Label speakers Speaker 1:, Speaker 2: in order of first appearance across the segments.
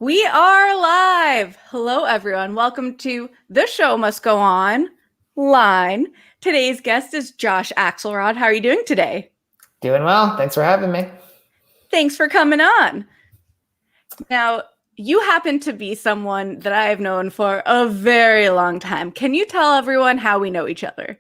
Speaker 1: We are live. Hello, everyone. Welcome to The Show Must Go On line. Today's guest is Josh Axelrod. How are you doing today?
Speaker 2: Doing well. Thanks for having me.
Speaker 1: Thanks for coming on. Now, you happen to be someone that I have known for a very long time. Can you tell everyone how we know each other?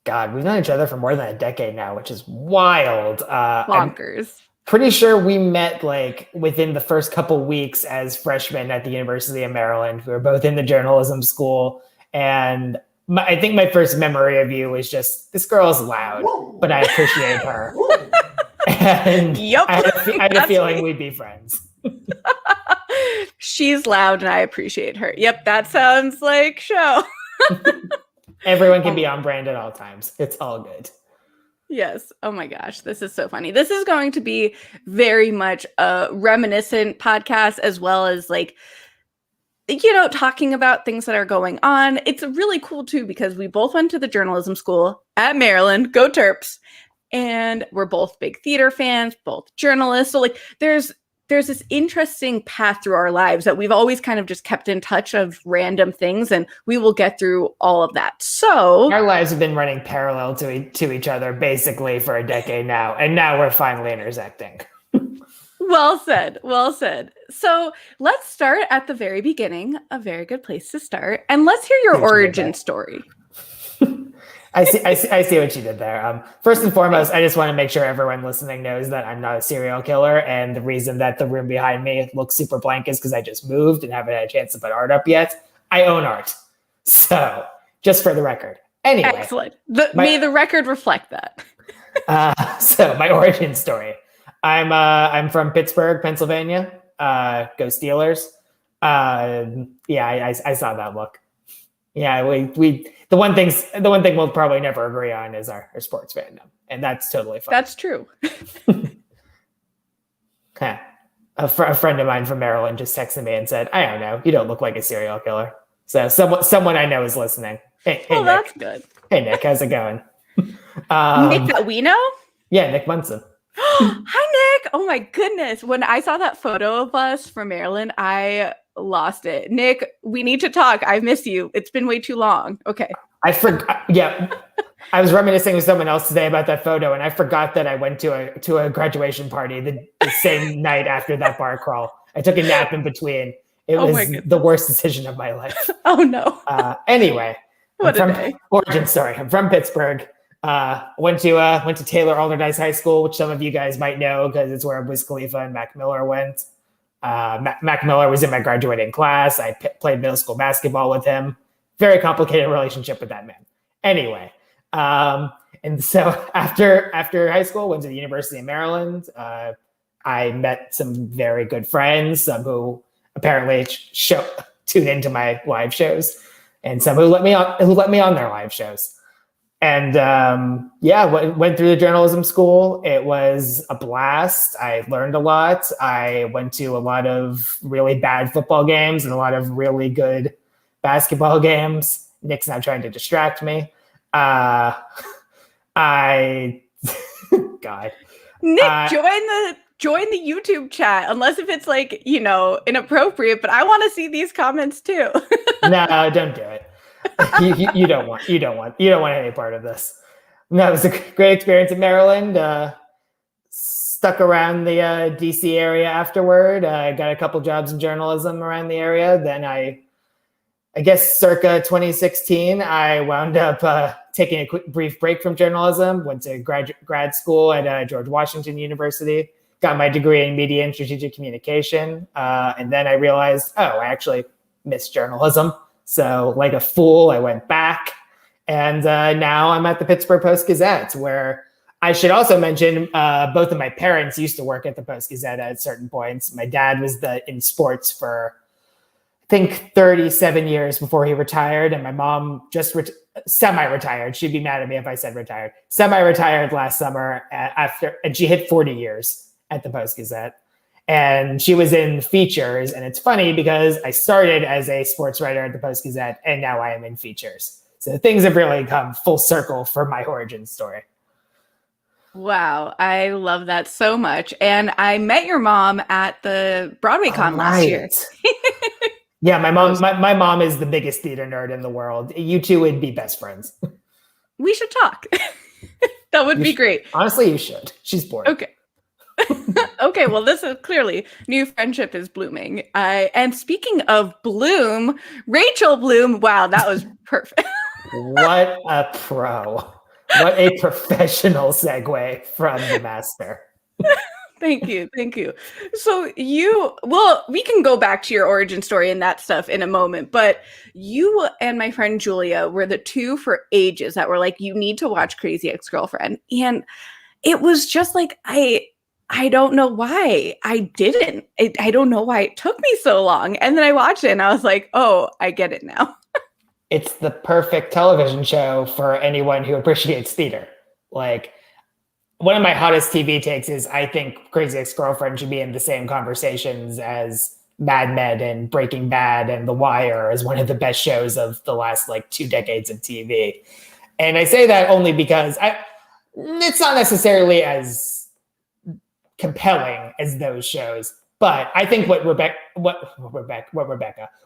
Speaker 2: God, we've known each other for more than a decade now, which is wild.
Speaker 1: Bonkers.
Speaker 2: Pretty sure we met like within the first couple weeks as freshmen at the University of Maryland. We were both in the journalism school, and I think my first memory of you was just, this girl is loud, but I appreciate her. And
Speaker 1: Yep,
Speaker 2: I had a feeling we'd be friends.
Speaker 1: She's loud and I appreciate her. Yep, that sounds like show.
Speaker 2: Everyone can be on brand at all times. It's all good.
Speaker 1: Yes. Oh my gosh. This is so funny. This is going to be very much a reminiscent podcast, as well as talking about things that are going on. It's really cool too, because we both went to the journalism school at Maryland. Go Terps. And we're both big theater fans, both journalists. So there's this interesting path through our lives that we've always kind of just kept in touch of random things, and we will get through all of that. So
Speaker 2: our lives have been running parallel to each other basically for a decade now, and now we're finally intersecting.
Speaker 1: Well said. Well said. So let's start at the very beginning, a very good place to start, and let's hear your origin story.
Speaker 2: I see what you did there. First and foremost, I just want to make sure everyone listening knows that I'm not a serial killer. And the reason that the room behind me looks super blank is because I just moved and haven't had a chance to put art up yet. I own art. So just for the record. Anyway.
Speaker 1: Excellent. May the record reflect that.
Speaker 2: So my origin story. I'm from Pittsburgh, Pennsylvania. Go Steelers. I saw that look. Yeah, the one thing we'll probably never agree on is our sports fandom, and that's totally fine.
Speaker 1: That's true.
Speaker 2: A friend of mine from Maryland just texted me and said, "I don't know, you don't look like a serial killer." So someone I know is listening. Hey,
Speaker 1: Nick.
Speaker 2: That's
Speaker 1: good.
Speaker 2: Hey Nick, how's it going?
Speaker 1: Nick that we know?
Speaker 2: Yeah, Nick Munson.
Speaker 1: Hi Nick. Oh my goodness. When I saw that photo of us from Maryland, I lost it. Nick, we need to talk. I miss you. It's been way too long. Okay.
Speaker 2: I forgot. Yeah. I was reminiscing with someone else today about that photo, and I forgot that I went to a graduation party the same night after that bar crawl. I took a nap in between. It was the worst decision of my life.
Speaker 1: Oh no.
Speaker 2: Anyway,
Speaker 1: what a day.
Speaker 2: Origin story. I'm from Pittsburgh. Went to Taylor Alderdice High School, which some of you guys might know because it's where Wiz Khalifa and Mac Miller went. Mac Miller was in my graduating class. I played middle school basketball with him. Very complicated relationship with that man. Anyway, and so after high school, went to the University of Maryland. I met some very good friends, some who apparently tune into my live shows, and some who let me on their live shows. And went through the journalism school. It was a blast. I learned a lot. I went to a lot of really bad football games and a lot of really good basketball games. Nick's now trying to distract me. God.
Speaker 1: Nick, join the YouTube chat, unless if it's inappropriate, but I want to see these comments too.
Speaker 2: No, don't do it. You don't want any part of this. No, it was a great experience in Maryland. Stuck around the D.C. area afterward. I got a couple jobs in journalism around the area. Then I guess circa 2016, I wound up taking a brief break from journalism. Went to grad school at George Washington University. Got my degree in media and strategic communication. And then I realized, I actually miss journalism. So like a fool, I went back, and now I'm at the Pittsburgh Post-Gazette, where I should also mention both of my parents used to work at the Post-Gazette at certain points. My dad was in sports for, I think, 37 years before he retired, and my mom just semi-retired. She'd be mad at me if I said retired. Semi-retired last summer and she hit 40 years at the Post-Gazette. And she was in features. And it's funny because I started as a sports writer at the Post-Gazette, and now I am in features. So things have really come full circle for my origin story.
Speaker 1: Wow, I love that so much. And I met your mom at the Broadway
Speaker 2: All
Speaker 1: con last year.
Speaker 2: right. Yeah, my
Speaker 1: That
Speaker 2: mom,
Speaker 1: was
Speaker 2: my mom is the biggest theater nerd in the world. You two would be best friends.
Speaker 1: We should talk. That would be great.
Speaker 2: Honestly, you should. She's bored.
Speaker 1: Okay. Okay, well, this is clearly new friendship is blooming. And speaking of Bloom, Rachel Bloom, wow, that was perfect.
Speaker 2: What a pro. What a professional segue from the master.
Speaker 1: Thank you. Thank you. So we can go back to your origin story and that stuff in a moment, but you and my friend Julia were the two for ages that were like, you need to watch Crazy Ex-Girlfriend. And it was just like, I don't know why I didn't. I don't know why it took me so long. And then I watched it and I was like, oh, I get it now.
Speaker 2: It's the perfect television show for anyone who appreciates theater. Like, one of my hottest TV takes is I think Crazy Ex-Girlfriend should be in the same conversations as Mad Men and Breaking Bad and The Wire as one of the best shows of the last 2 decades of TV. And I say that only because it's not necessarily as compelling as those shows, but I think what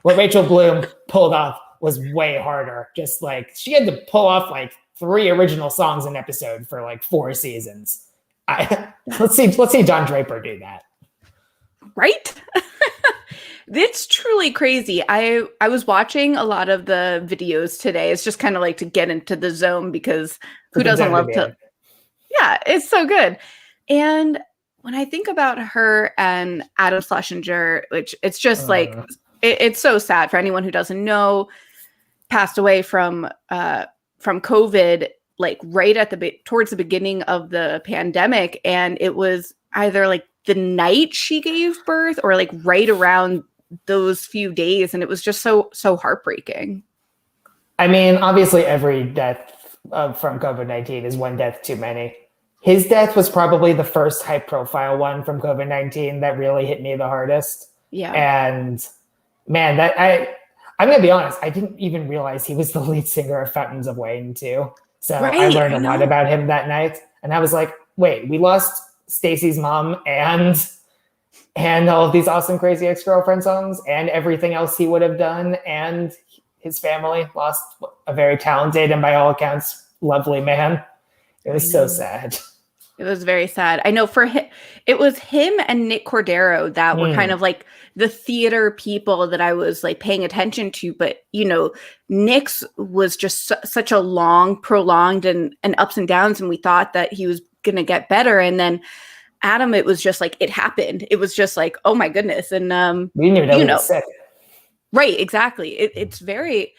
Speaker 2: Rachel Bloom pulled off was way harder. Just she had to pull off 3 original songs an episode for 4 seasons. Let's see Don Draper do that.
Speaker 1: Right? It's truly crazy. I was watching a lot of the videos today. It's just kind of to get into the zone because who doesn't love to? Yeah, it's so good. And when I think about her and Adam Schlesinger, which it's just it's so sad for anyone who doesn't know, passed away from COVID, right at towards the beginning of the pandemic. And it was either the night she gave birth or right around those few days. And it was just so heartbreaking.
Speaker 2: I mean, obviously every death from COVID-19 is one death too many. His death was probably the first high profile one from COVID-19 that really hit me the hardest.
Speaker 1: Yeah.
Speaker 2: And man, I'm going to be honest, I didn't even realize he was the lead singer of Fountains of Wayne too. So right, I learned a lot about him that night. And I was like, wait, we lost Stacy's mom and all of these awesome Crazy Ex-Girlfriend songs and everything else he would have done. And his family lost a very talented and by all accounts, lovely man. It was so sad.
Speaker 1: It was very sad. I know for him, it was him and Nick Cordero that were kind of the theater people that I was paying attention to. But, Nick's was just such a long, prolonged and ups and downs. And we thought that he was going to get better. And then Adam, it was just it happened. It was just oh my goodness. And,
Speaker 2: we knew that he was sick.
Speaker 1: Right. Exactly. It's very...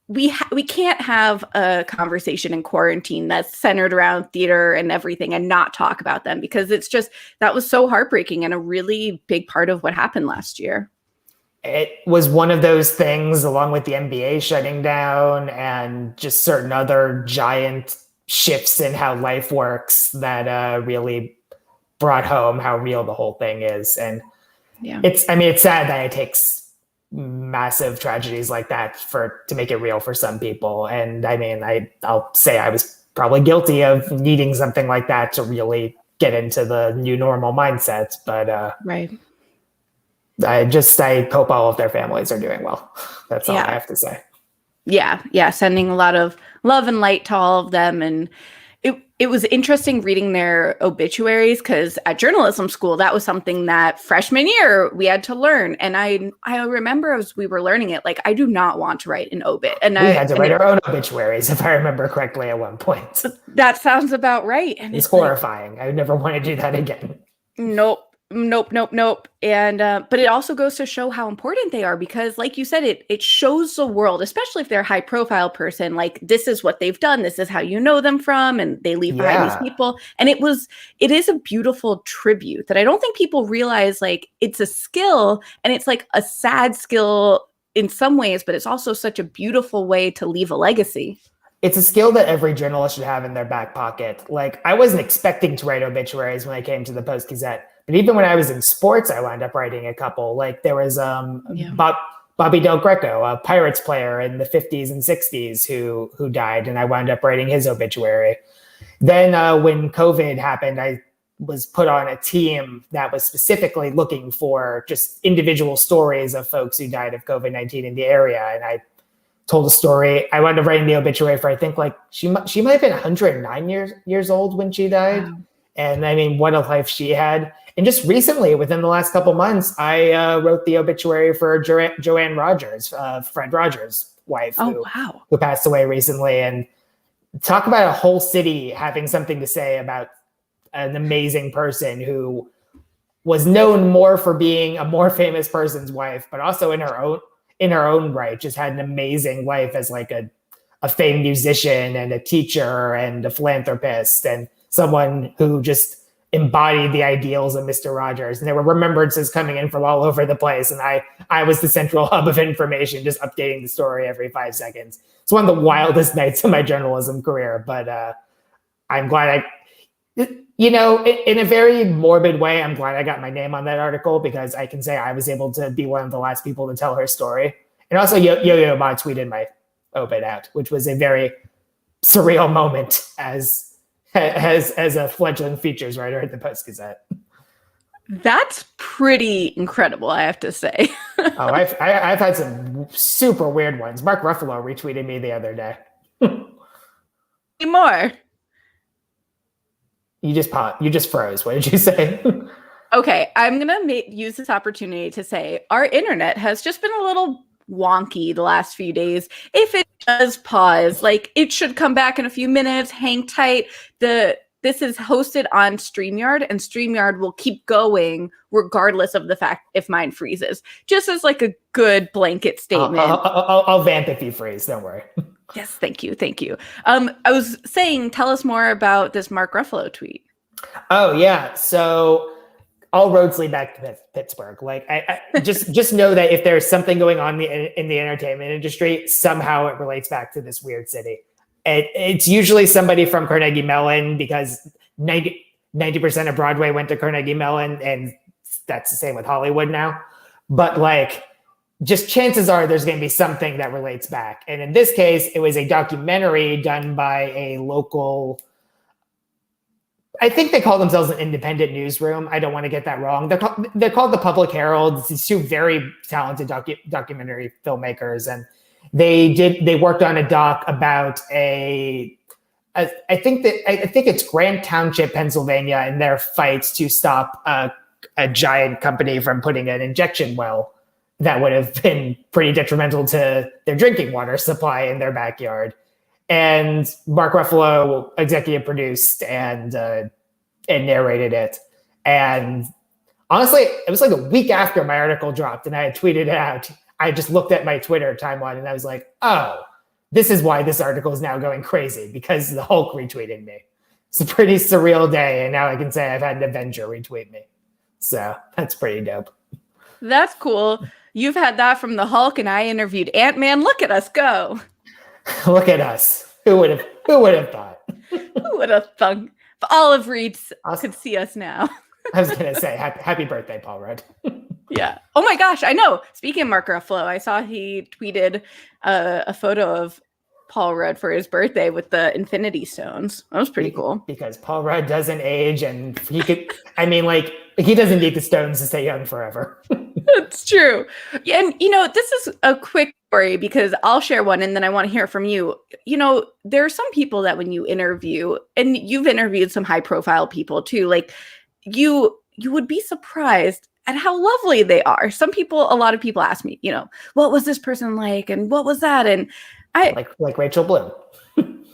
Speaker 1: We can't have a conversation in quarantine that's centered around theater and everything and not talk about them because that was so heartbreaking and a really big part of what happened last year.
Speaker 2: It was one of those things along with the NBA shutting down and just certain other giant shifts in how life works that really brought home how real the whole thing is. And it's sad that it takes massive tragedies like that to make it real for some people. And I mean, I'll say I was probably guilty of needing something like that to really get into the new normal mindset. But
Speaker 1: right.
Speaker 2: I hope all of their families are doing well. That's all I have to say.
Speaker 1: Yeah. Yeah. Sending a lot of love and light to all of them. And it was interesting reading their obituaries because at journalism school, that was something that freshman year we had to learn. And I remember as we were learning it, I do not want to write an obit. And
Speaker 2: we had to write our own obituaries, if I remember correctly, at one point.
Speaker 1: That sounds about right. And
Speaker 2: it's horrifying. I would never want to do that again.
Speaker 1: Nope. And but it also goes to show how important they are because like you said, it shows the world, especially if they're a high profile person, this is what they've done, this is how you know them from, and they leave behind these people. And it is a beautiful tribute that I don't think people realize it's a skill and it's a sad skill in some ways, but it's also such a beautiful way to leave a legacy.
Speaker 2: It's a skill that every journalist should have in their back pocket. I wasn't expecting to write obituaries when I came to the Post-Gazette. But even when I was in sports, I wound up writing a couple. There was Bobby Del Greco, a Pirates player in the 50s and 60s who died, and I wound up writing his obituary. Then when COVID happened, I was put on a team that was specifically looking for just individual stories of folks who died of COVID-19 in the area. And I told a story. I wound up writing the obituary for, I think, like she might have been 109 years old when she died. Wow. And I mean, what a life she had. And just recently, within the last couple months, I wrote the obituary for Joanne Rogers, Fred Rogers' wife, who passed away recently. And talk about a whole city having something to say about an amazing person who was known more for being a more famous person's wife, but also in her own right, just had an amazing life as like a famed musician and a teacher and a philanthropist and someone who just embodied the ideals of Mr. Rogers. And there were remembrances coming in from all over the place. And I was the central hub of information, just updating the story every 5 seconds. It's one of the wildest nights of my journalism career, but I'm glad in a very morbid way, I'm glad I got my name on that article because I can say I was able to be one of the last people to tell her story. And also Yo-Yo Ma tweeted my obit out, which was a very surreal moment as a fledgling features writer at the Post-Gazette.
Speaker 1: That's pretty incredible, I have to say.
Speaker 2: I've had some super weird ones. Mark Ruffalo retweeted me the other day.
Speaker 1: More.
Speaker 2: You just froze. What did you say?
Speaker 1: Okay, I'm going to use this opportunity to say our internet has just been a little wonky the last few days. If it does pause, like it should come back in a few minutes, hang tight. This is hosted on StreamYard, and StreamYard will keep going regardless of the fact if mine freezes. Just as like a good blanket statement.
Speaker 2: I'll vamp if you freeze, don't worry.
Speaker 1: Yes, thank you. I was saying, tell us more about this Mark Ruffalo tweet.
Speaker 2: Oh yeah, so all roads lead back to Pittsburgh. Like, I just know that if there's something going on in the entertainment industry, somehow it relates back to this weird city. It's usually somebody from Carnegie Mellon because 90% of Broadway went to Carnegie Mellon, and that's the same with Hollywood now. But like, just chances are there's going to be something that relates back. And in this case, it was a documentary done by a local, I think they call themselves an independent newsroom. I don't want to get that wrong. They're called the Public Herald. It's these two very talented documentary filmmakers. And they worked on a doc about I think it's Grant Township, Pennsylvania, and their fights to stop a giant company from putting an injection well that would have been pretty detrimental to their drinking water supply in their backyard. And Mark Ruffalo executive produced and narrated it. And honestly, it was like a week after my article dropped and I had tweeted it out. I just looked at my Twitter timeline and I was like, oh, this is why this article is now going crazy, because the Hulk retweeted me. It's a pretty surreal day. And now I can say I've had an Avenger retweet me. So that's pretty dope.
Speaker 1: That's cool. You've had that from the Hulk, and I interviewed Ant-Man. Look at us go.
Speaker 2: Look at us. Who would have thought?
Speaker 1: Who would have thunk? If Olive Reeds could see us now.
Speaker 2: I was going to say, happy birthday, Paul Rudd.
Speaker 1: Yeah. Oh my gosh, I know. Speaking of Mark Ruffalo, I saw he tweeted a photo of Paul Rudd for his birthday with the Infinity Stones. That was pretty cool.
Speaker 2: Because Paul Rudd doesn't age, and he doesn't need the stones to stay young forever.
Speaker 1: That's true. And, this is a quick story because I'll share one and then I want to hear from you. There are some people that when you interview, and you've interviewed some high profile people too, like you would be surprised at how lovely they are. A lot of people ask me, what was this person like? And what was that? And
Speaker 2: like Rachel Bloom.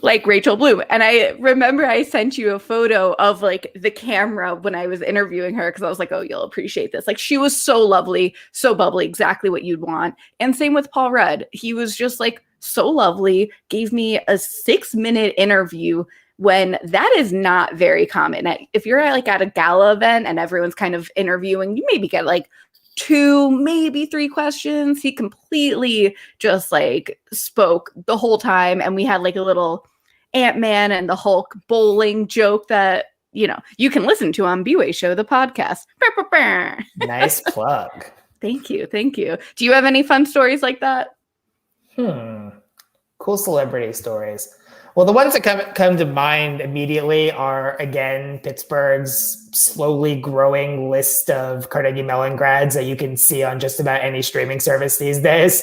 Speaker 1: Like Rachel Bloom. And I remember I sent you a photo of like the camera when I was interviewing her because I was like, oh, you'll appreciate this. Like she was so lovely, so bubbly, exactly what you'd want. And same with Paul Rudd. He was just like so lovely, gave me a 6-minute interview when that is not very common. If you're at a gala event and everyone's kind of interviewing, you maybe get like 2, maybe 3 questions. He completely just like spoke the whole time. And we had like a little Ant-Man and the Hulk bowling joke that, you can listen to on B-Way Show, the podcast.
Speaker 2: Nice plug.
Speaker 1: Thank you. Do you have any fun stories like that?
Speaker 2: Cool celebrity stories. Well, the ones that come to mind immediately are, again, Pittsburgh's slowly growing list of Carnegie Mellon grads that you can see on just about any streaming service these days.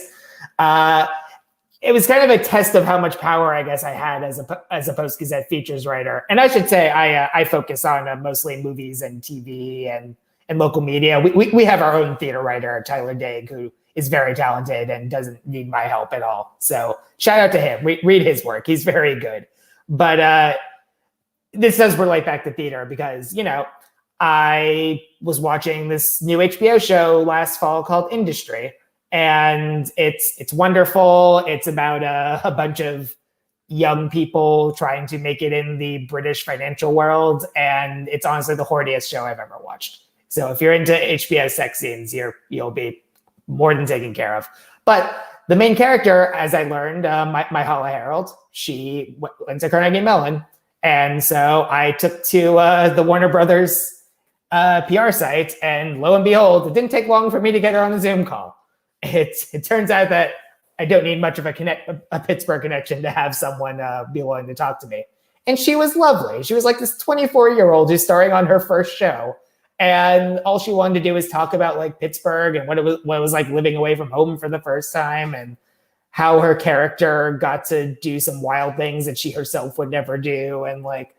Speaker 2: It was kind of a test of how much power I guess I had as a Post-Gazette features writer. And I should say I focus on mostly movies and TV and local media. We have our own theater writer, Tyler Daig, who is very talented and doesn't need my help at all. So shout out to him. Read his work. He's very good. But this does relate back to theater because, I was watching this new HBO show last fall called Industry. And it's wonderful. It's about a bunch of young people trying to make it in the British financial world. And it's honestly the horniest show I've ever watched. So if you're into HBO sex scenes, you'll be more than taken care of. But the main character, as I learned, my Hala Harold, she went to Carnegie Mellon. And so I took to the Warner Brothers PR site, and lo and behold, it didn't take long for me to get her on a Zoom call. It turns out that I don't need much of a Pittsburgh connection to have someone be willing to talk to me. And she was lovely. She was like this 24-year-old who's starring on her first show. And all she wanted to do was talk about like Pittsburgh and what it was like living away from home for the first time, and how her character got to do some wild things that she herself would never do. And like,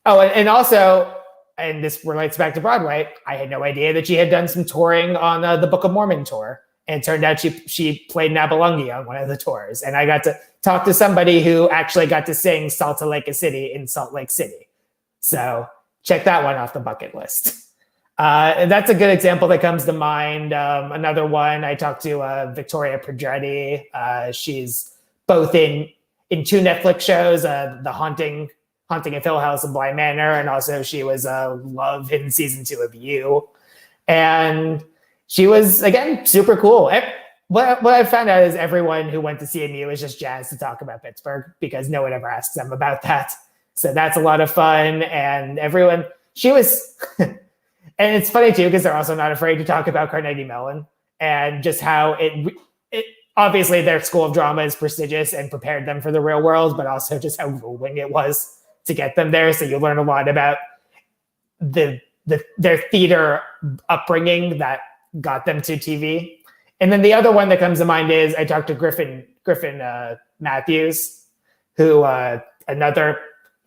Speaker 2: and also, and this relates back to Broadway, I had no idea that she had done some touring on the Book of Mormon tour. And it turned out she played Nabelungi on one of the tours. And I got to talk to somebody who actually got to sing Salt Lake City in Salt Lake City. So check that one off the bucket list. And that's a good example that comes to mind. Another one, I talked to Victoria Pedretti. She's both in two Netflix shows, The Haunting of Hill House and Bly Manor, and also she was Love in season 2 of You. And she was, again, super cool. What I found out is everyone who went to CMU is just jazzed to talk about Pittsburgh because no one ever asks them about that. So that's a lot of fun. And she was, and it's funny too, because they're also not afraid to talk about Carnegie Mellon and just how it obviously their school of drama is prestigious and prepared them for the real world, but also just how grueling it was to get them there. So you learn a lot about their theater upbringing that got them to TV. And then the other one that comes to mind is I talked to Griffin Matthews, who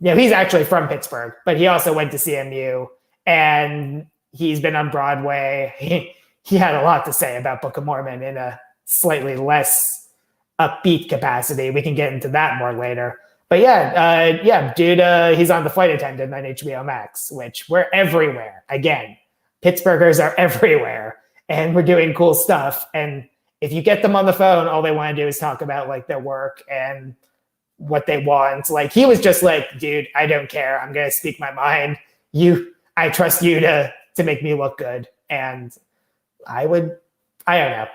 Speaker 2: he's actually from Pittsburgh, but he also went to CMU and he's been on Broadway. He had a lot to say about Book of Mormon in a slightly less upbeat capacity. We can get into that more later. But dude, he's on The Flight Attendant on HBO Max, which we're everywhere. Again, Pittsburghers are everywhere. And we're doing cool stuff. And if you get them on the phone, all they want to do is talk about like their work and what they want. Like he was just like, dude, I don't care. I'm going to speak my mind. I trust you to make me look good. And I don't know.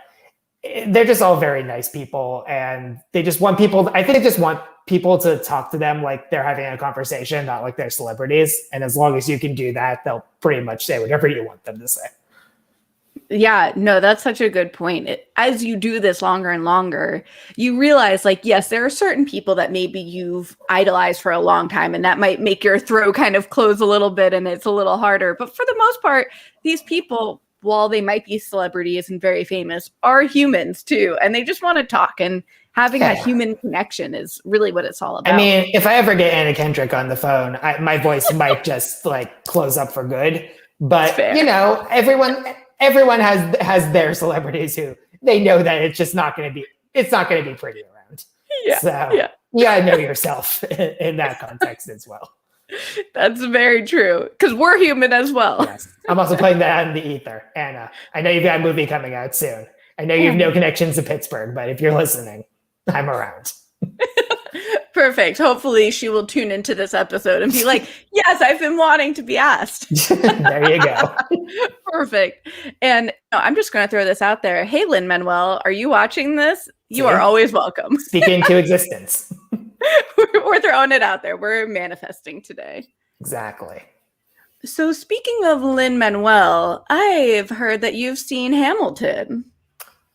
Speaker 2: They're just all very nice people. And they just want people to talk to them like they're having a conversation, not like they're celebrities. And as long as you can do that, they'll pretty much say whatever you want them to say.
Speaker 1: Yeah, no, that's such a good point. As you do this longer and longer, you realize like, yes, there are certain people that maybe you've idolized for a long time, and that might make your throat kind of close a little bit and it's a little harder. But for the most part, these people, while they might be celebrities and very famous, are humans too. And they just want to talk, and having a human connection is really what it's all about.
Speaker 2: I mean, if I ever get Anna Kendrick on the phone, my voice might just like close up for good. But everyone has their celebrities who they know that it's just not going to be pretty around. Yeah. So you gotta know yourself in that context as well.
Speaker 1: That's very true, because we're human as well.
Speaker 2: Yes. I'm also playing that out in the ether. Anna, I know you've got a movie coming out soon. I know you have no connections to Pittsburgh, but if you're listening, I'm around.
Speaker 1: Perfect. Hopefully she will tune into this episode and be like, yes, I've been wanting to be asked.
Speaker 2: There you go.
Speaker 1: Perfect. And I'm just going to throw this out there. Hey, Lin-Manuel, are you watching this? You are always welcome.
Speaker 2: Speak into existence.
Speaker 1: We're throwing it out there. We're manifesting today.
Speaker 2: Exactly.
Speaker 1: So speaking of Lin-Manuel, I've heard that you've seen Hamilton.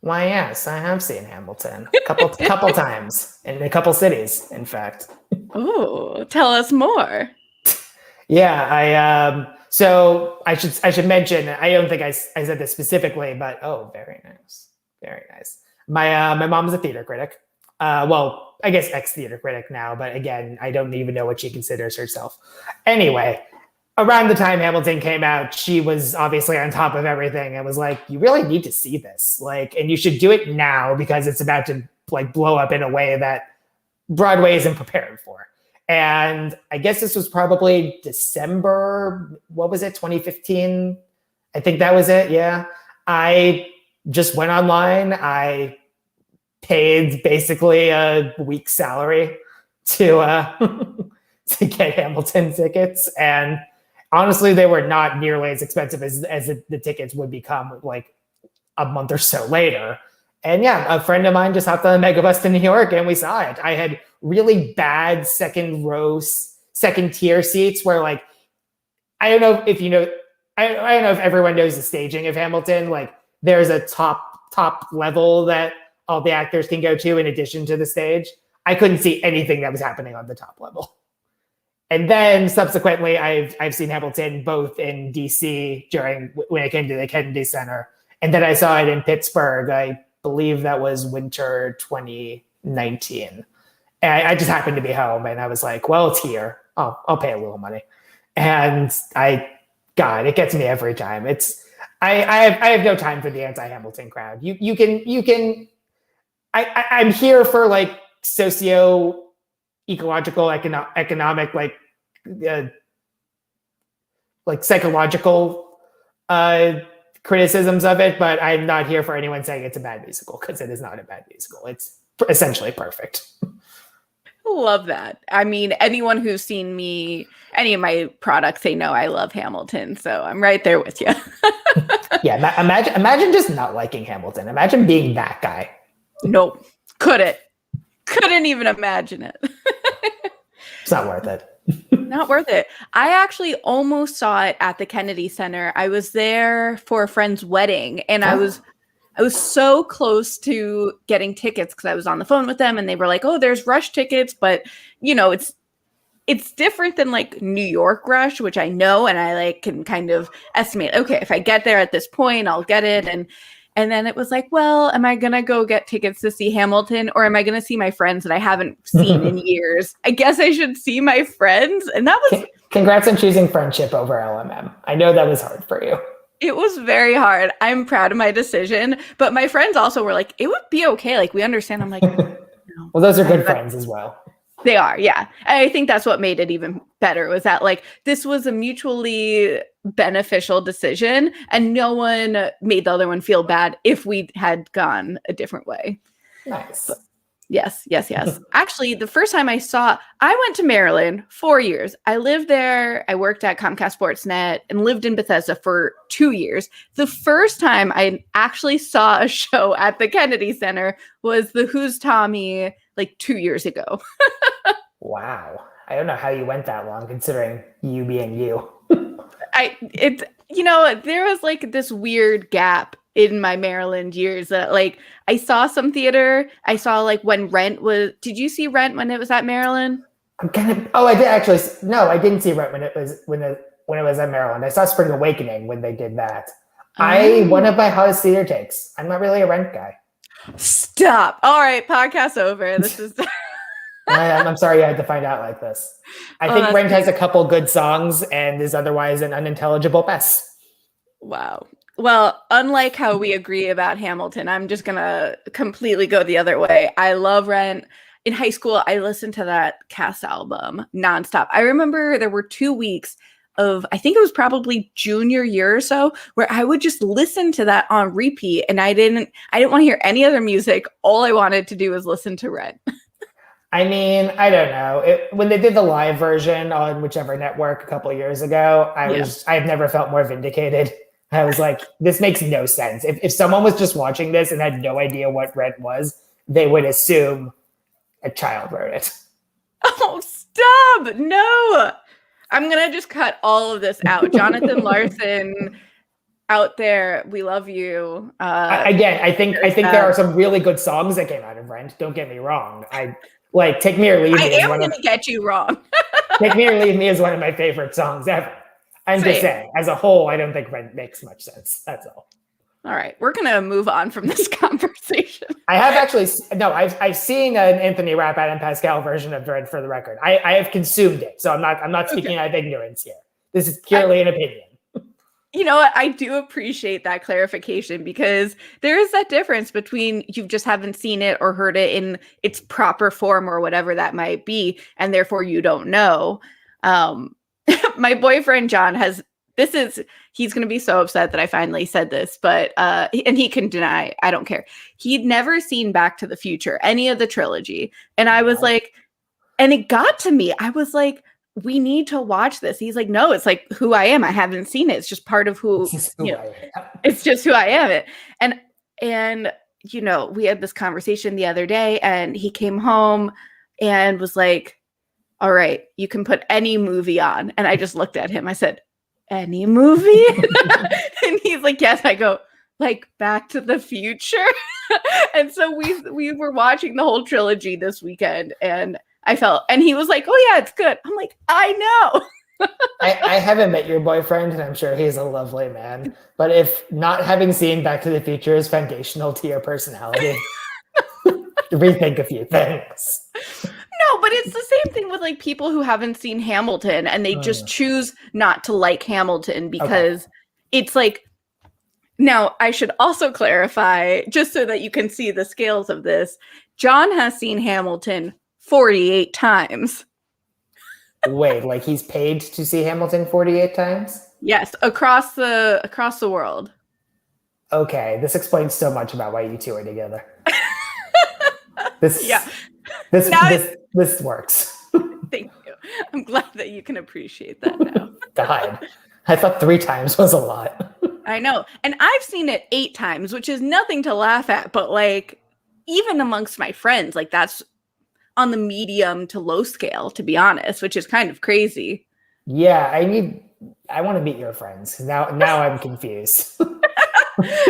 Speaker 2: Why, yes, I have seen Hamilton a couple times in a couple cities, in fact.
Speaker 1: Oh, tell us more.
Speaker 2: Yeah, so I should mention, I don't think I said this specifically, but very nice. Very nice. My mom's a theater critic. Well, I guess ex-theater critic now, but again, I don't even know what she considers herself. Anyway, around the time Hamilton came out, she was obviously on top of everything and was like, you really need to see this. Like, and you should do it now because it's about to like blow up in a way that Broadway isn't prepared for. And I guess this was probably December, what was it, 2015? I think that was it, yeah. I just went online. I paid basically a week's salary to to get Hamilton tickets. And honestly, they were not nearly as expensive as the tickets would become like a month or so later. And yeah, a friend of mine just hopped on the megabus to New York and we saw it. I had really bad second tier seats where like, I don't know if you know, I don't know if everyone knows the staging of Hamilton. Like there's a top level that all the actors can go to in addition to the stage. I couldn't see anything that was happening on the top level. And then subsequently, I've seen Hamilton both in DC when it came to the Kennedy Center, and then I saw it in Pittsburgh. I believe that was winter 2019. And I just happened to be home, and I was like, "Well, it's here. I'll pay a little money." And God, it gets me every time. I have no time for the anti-Hamilton crowd. You can. I'm here for like socio-ecological, economic, like psychological criticisms of it, but I'm not here for anyone saying it's a bad musical because it is not a bad musical. It's essentially perfect.
Speaker 1: Love that. I mean, anyone who's seen any of my products, they know I love Hamilton, so I'm right there with you.
Speaker 2: Yeah, imagine just not liking Hamilton. Imagine being that guy.
Speaker 1: Nope, couldn't even imagine it.
Speaker 2: It's not worth it.
Speaker 1: Not worth it. I actually almost saw it at the Kennedy Center. I was there for a friend's wedding, and I was so close to getting tickets because I was on the phone with them, and they were like, "Oh, there's Rush tickets," but it's different than like New York Rush, which I know, and I like can kind of estimate. Okay, if I get there at this point, I'll get it, and then it was like, well, am I going to go get tickets to see Hamilton or am I going to see my friends that I haven't seen in years? I guess I should see my friends. And that was...
Speaker 2: Congrats on choosing friendship over LMM. I know that was hard for you.
Speaker 1: It was very hard. I'm proud of my decision. But my friends also were like, it would be okay. Like, we understand. I'm like, no.
Speaker 2: Well, those are good friends as well.
Speaker 1: They are, yeah. And I think that's what made it even better was that like this was a mutually beneficial decision and no one made the other one feel bad if we had gone a different way.
Speaker 2: Nice.
Speaker 1: But yes. Actually, the first time I went to Maryland 4 years. I lived there. I worked at Comcast Sportsnet and lived in Bethesda for 2 years. The first time I actually saw a show at the Kennedy Center was the Who's Tommy like 2 years ago.
Speaker 2: Wow. I don't know how you went that long considering you being you.
Speaker 1: There was like this weird gap in my Maryland years that like I saw some theater. I saw like when Rent was, did you see Rent when it was at Maryland?
Speaker 2: I did actually. No, I didn't see Rent when it was at Maryland. I saw Spring Awakening when they did that. One of my hottest theater takes. I'm not really a Rent guy.
Speaker 1: Stop. All right, podcast over. This is.
Speaker 2: I'm sorry you had to find out like this. I think Rent has a couple good songs and is otherwise an unintelligible mess.
Speaker 1: Wow. Well, unlike how we agree about Hamilton, I'm just going to completely go the other way. I love Rent. In high school, I listened to that cast album nonstop. I remember there were 2 weeks of, I think it was probably junior year or so, where I would just listen to that on repeat. And I didn't want to hear any other music. All I wanted to do was listen to Rent.
Speaker 2: I mean, I don't know. When they did the live version on whichever network a couple of years ago, I've never felt more vindicated. I was like, this makes no sense. If someone was just watching this and had no idea what Rent was, they would assume a child wrote it.
Speaker 1: Oh, stop. No. I'm going to just cut all of this out. Jonathan Larson out there, we love you.
Speaker 2: Again, I think there are some really good songs that came out of Rent. Don't get me wrong. Take Me or Leave Me.
Speaker 1: I am going to get you wrong.
Speaker 2: Take Me or Leave Me is one of my favorite songs ever. I'm just saying, as a whole, I don't think Rent makes much sense. That's all.
Speaker 1: All right, we're going to move on from this conversation.
Speaker 2: I have actually, no, I've seen an Anthony Rapp, Adam Pascal version of Rent, for the record. I have consumed it, so I'm not speaking out of ignorance here. This is purely an opinion.
Speaker 1: You know what? I do appreciate that clarification, because there is that difference between you just haven't seen it or heard it in its proper form or whatever that might be, and therefore you don't know. My boyfriend John he's going to be so upset that I finally said this, but and he can deny, I don't care. He'd never seen Back to the Future, any of the trilogy. And I was like, and it got to me. I was like, we need to watch this. He's like, no, it's like who I am. I haven't seen it. It's just part of who, it's just who I am. And, you know, we had this conversation the other day, and he came home and was like, all right, you can put any movie on. And I just looked at him. I said, any movie? And he's like, yes. I go, like Back to the Future. And so we were watching the whole trilogy this weekend, and he was like, oh yeah, it's good. I'm like, I know.
Speaker 2: I haven't met your boyfriend, and I'm sure he's a lovely man. But if not having seen Back to the Future is foundational to your personality, rethink a few things.
Speaker 1: No, but it's the same thing with like people who haven't seen Hamilton, and they just choose not to like Hamilton because it's like, now I should also clarify, just so that you can see the scales of this. John has seen Hamilton 48 times.
Speaker 2: Wait, like he's paid to see Hamilton 48 times?
Speaker 1: Yes, across the world.
Speaker 2: Okay, this explains so much about why you two are together. This works.
Speaker 1: Thank you. I'm glad that you can appreciate that now.
Speaker 2: God, I thought 3 times was a lot.
Speaker 1: I know. And I've seen it 8 times, which is nothing to laugh at, but like even amongst my friends, like that's on the medium to low scale, to be honest, which is kind of crazy.
Speaker 2: Yeah, I want to meet your friends. Now I'm confused.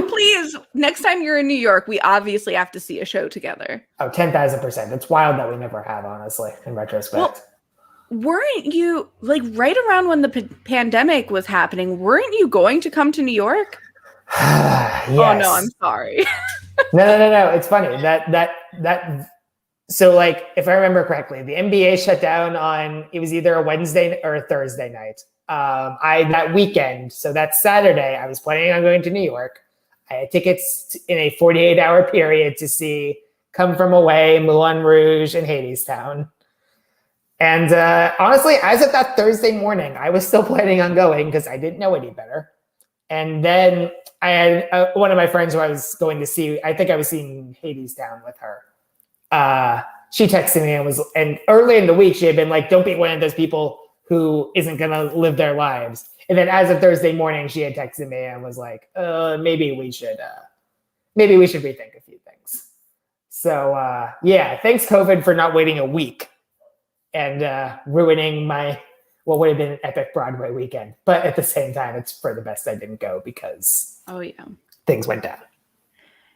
Speaker 1: Please, next time you're in New York, we obviously have to see a show together.
Speaker 2: Oh, 10,000%. It's wild that we never have, honestly, in retrospect.
Speaker 1: Well, weren't you, like, right around when the pandemic was happening, weren't you going to come to New York?
Speaker 2: Yes.
Speaker 1: Oh, no, I'm sorry.
Speaker 2: No. It's funny. So, like, if I remember correctly, the NBA shut down on, it was either a Wednesday or a Thursday night. That weekend, so that Saturday, I was planning on going to New York. I had tickets in a 48-hour period to see Come From Away, Moulin Rouge, and Hadestown. And honestly, as of that Thursday morning, I was still planning on going because I didn't know any better. And then I had one of my friends who I was going to see, I think I was seeing Hadestown with her. She texted me and early in the week, she had been like, don't be one of those people who isn't going to live their lives. And then as of Thursday morning, she had texted me and was like, maybe we should rethink a few things. So yeah, thanks COVID for not waiting a week and ruining what would have been an epic Broadway weekend. But at the same time, it's for the best I didn't go because things went down.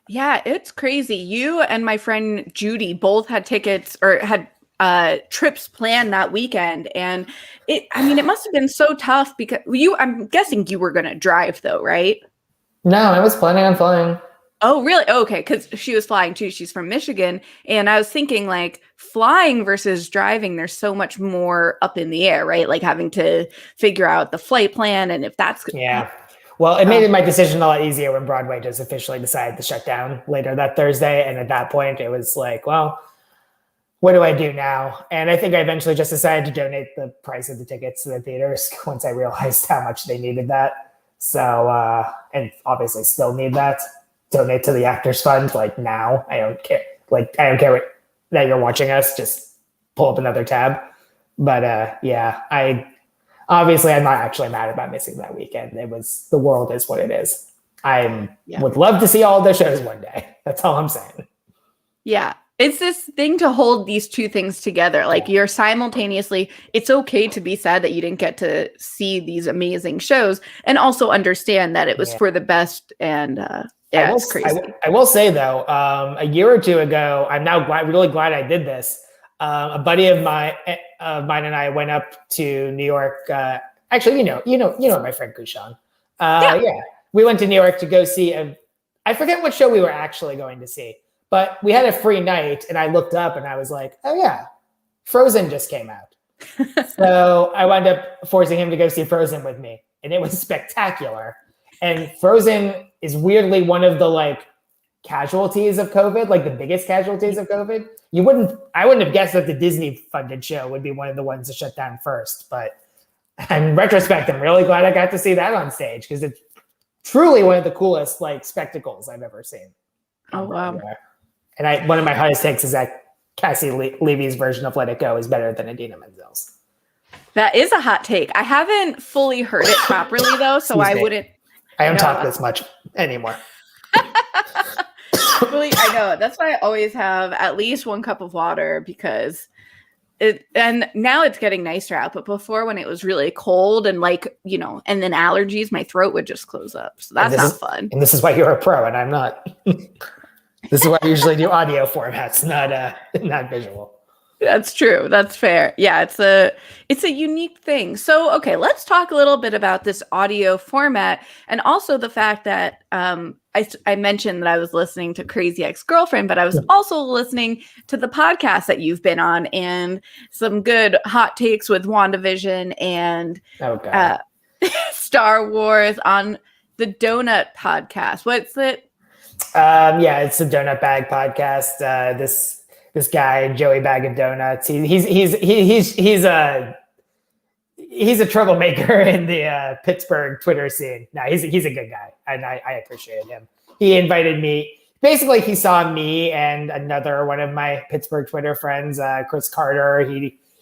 Speaker 1: Yeah, it's crazy. You and my friend Judy both had tickets or had trips planned that weekend, and it must have been so tough because I'm guessing you were going to drive though, right?
Speaker 2: No, I was planning on flying.
Speaker 1: Oh, really? Okay, because she was flying too. She's from Michigan, and I was thinking like flying versus driving, there's so much more up in the air, right? Like having to figure out the flight plan and if that's
Speaker 2: Well, it made my decision a lot easier when Broadway just officially decided to shut down later that Thursday, and at that point, it was like, well, what do I do now? And I think I eventually just decided to donate the price of the tickets to the theaters once I realized how much they needed that. So, and obviously still need that. Donate to the Actors Fund, like now. I don't care. Like, I don't care that you're watching us. Just pull up another tab. But yeah, I'm not actually mad about missing that weekend. The world is what it is. Would love to see all the shows one day. That's all I'm saying.
Speaker 1: Yeah. It's this thing to hold these two things together. Like you're simultaneously, it's okay to be sad that you didn't get to see these amazing shows and also understand that it was for the best. And it's crazy.
Speaker 2: I will say though, a year or two ago, I'm now really glad I did this. A buddy of mine and I went up to New York. Actually, you know my friend Krishan. Yeah, we went to New York to go see I forget what show we were actually going to see. But we had a free night, and I looked up, and I was like, oh, yeah, Frozen just came out. So I wound up forcing him to go see Frozen with me, and it was spectacular. And Frozen is weirdly one of the, casualties of COVID, the biggest casualties of COVID. I wouldn't have guessed that the Disney-funded show would be one of the ones to shut down first. But in retrospect, I'm really glad I got to see that on stage, because it's truly one of the coolest, spectacles I've ever seen.
Speaker 1: Oh, wow.
Speaker 2: And one of my hottest takes is that Cassie Levy's version of Let It Go is better than Idina Menzel's.
Speaker 1: That is a hot take. I haven't fully heard it properly, though, so I wouldn't.
Speaker 2: I don't talk this much anymore.
Speaker 1: I know. That's why I always have at least one cup of water because and now it's getting nicer out, but before when it was really cold and and then allergies, my throat would just close up. So that's not fun.
Speaker 2: And this is why you're a pro and I'm not. This is why I usually do audio formats, not visual.
Speaker 1: That's true. That's fair. Yeah, it's a unique thing. So, okay, let's talk a little bit about this audio format and also the fact that I mentioned that I was listening to Crazy Ex-Girlfriend, but I was also listening to the podcast that you've been on and some good hot takes with WandaVision and Star Wars on the Donut podcast. What's it?
Speaker 2: It's the Donut Bag podcast. This guy Joey Bag of Donuts. He's a troublemaker in the Pittsburgh Twitter scene. No, he's a good guy, and I appreciate him. He invited me. Basically, he saw me and another one of my Pittsburgh Twitter friends, Chris Carter.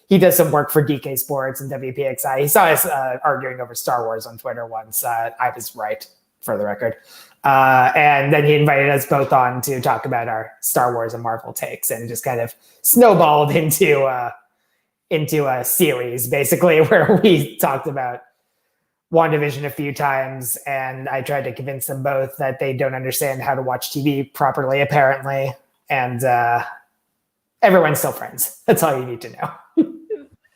Speaker 2: He does some work for DK Sports and WPXI. He saw us arguing over Star Wars on Twitter once. I was right, for the record. And then he invited us both on to talk about our Star Wars and Marvel takes, and just kind of snowballed into a series, basically, where we talked about WandaVision a few times, and I tried to convince them both that they don't understand how to watch TV properly, apparently, and everyone's still friends. That's all you need to know.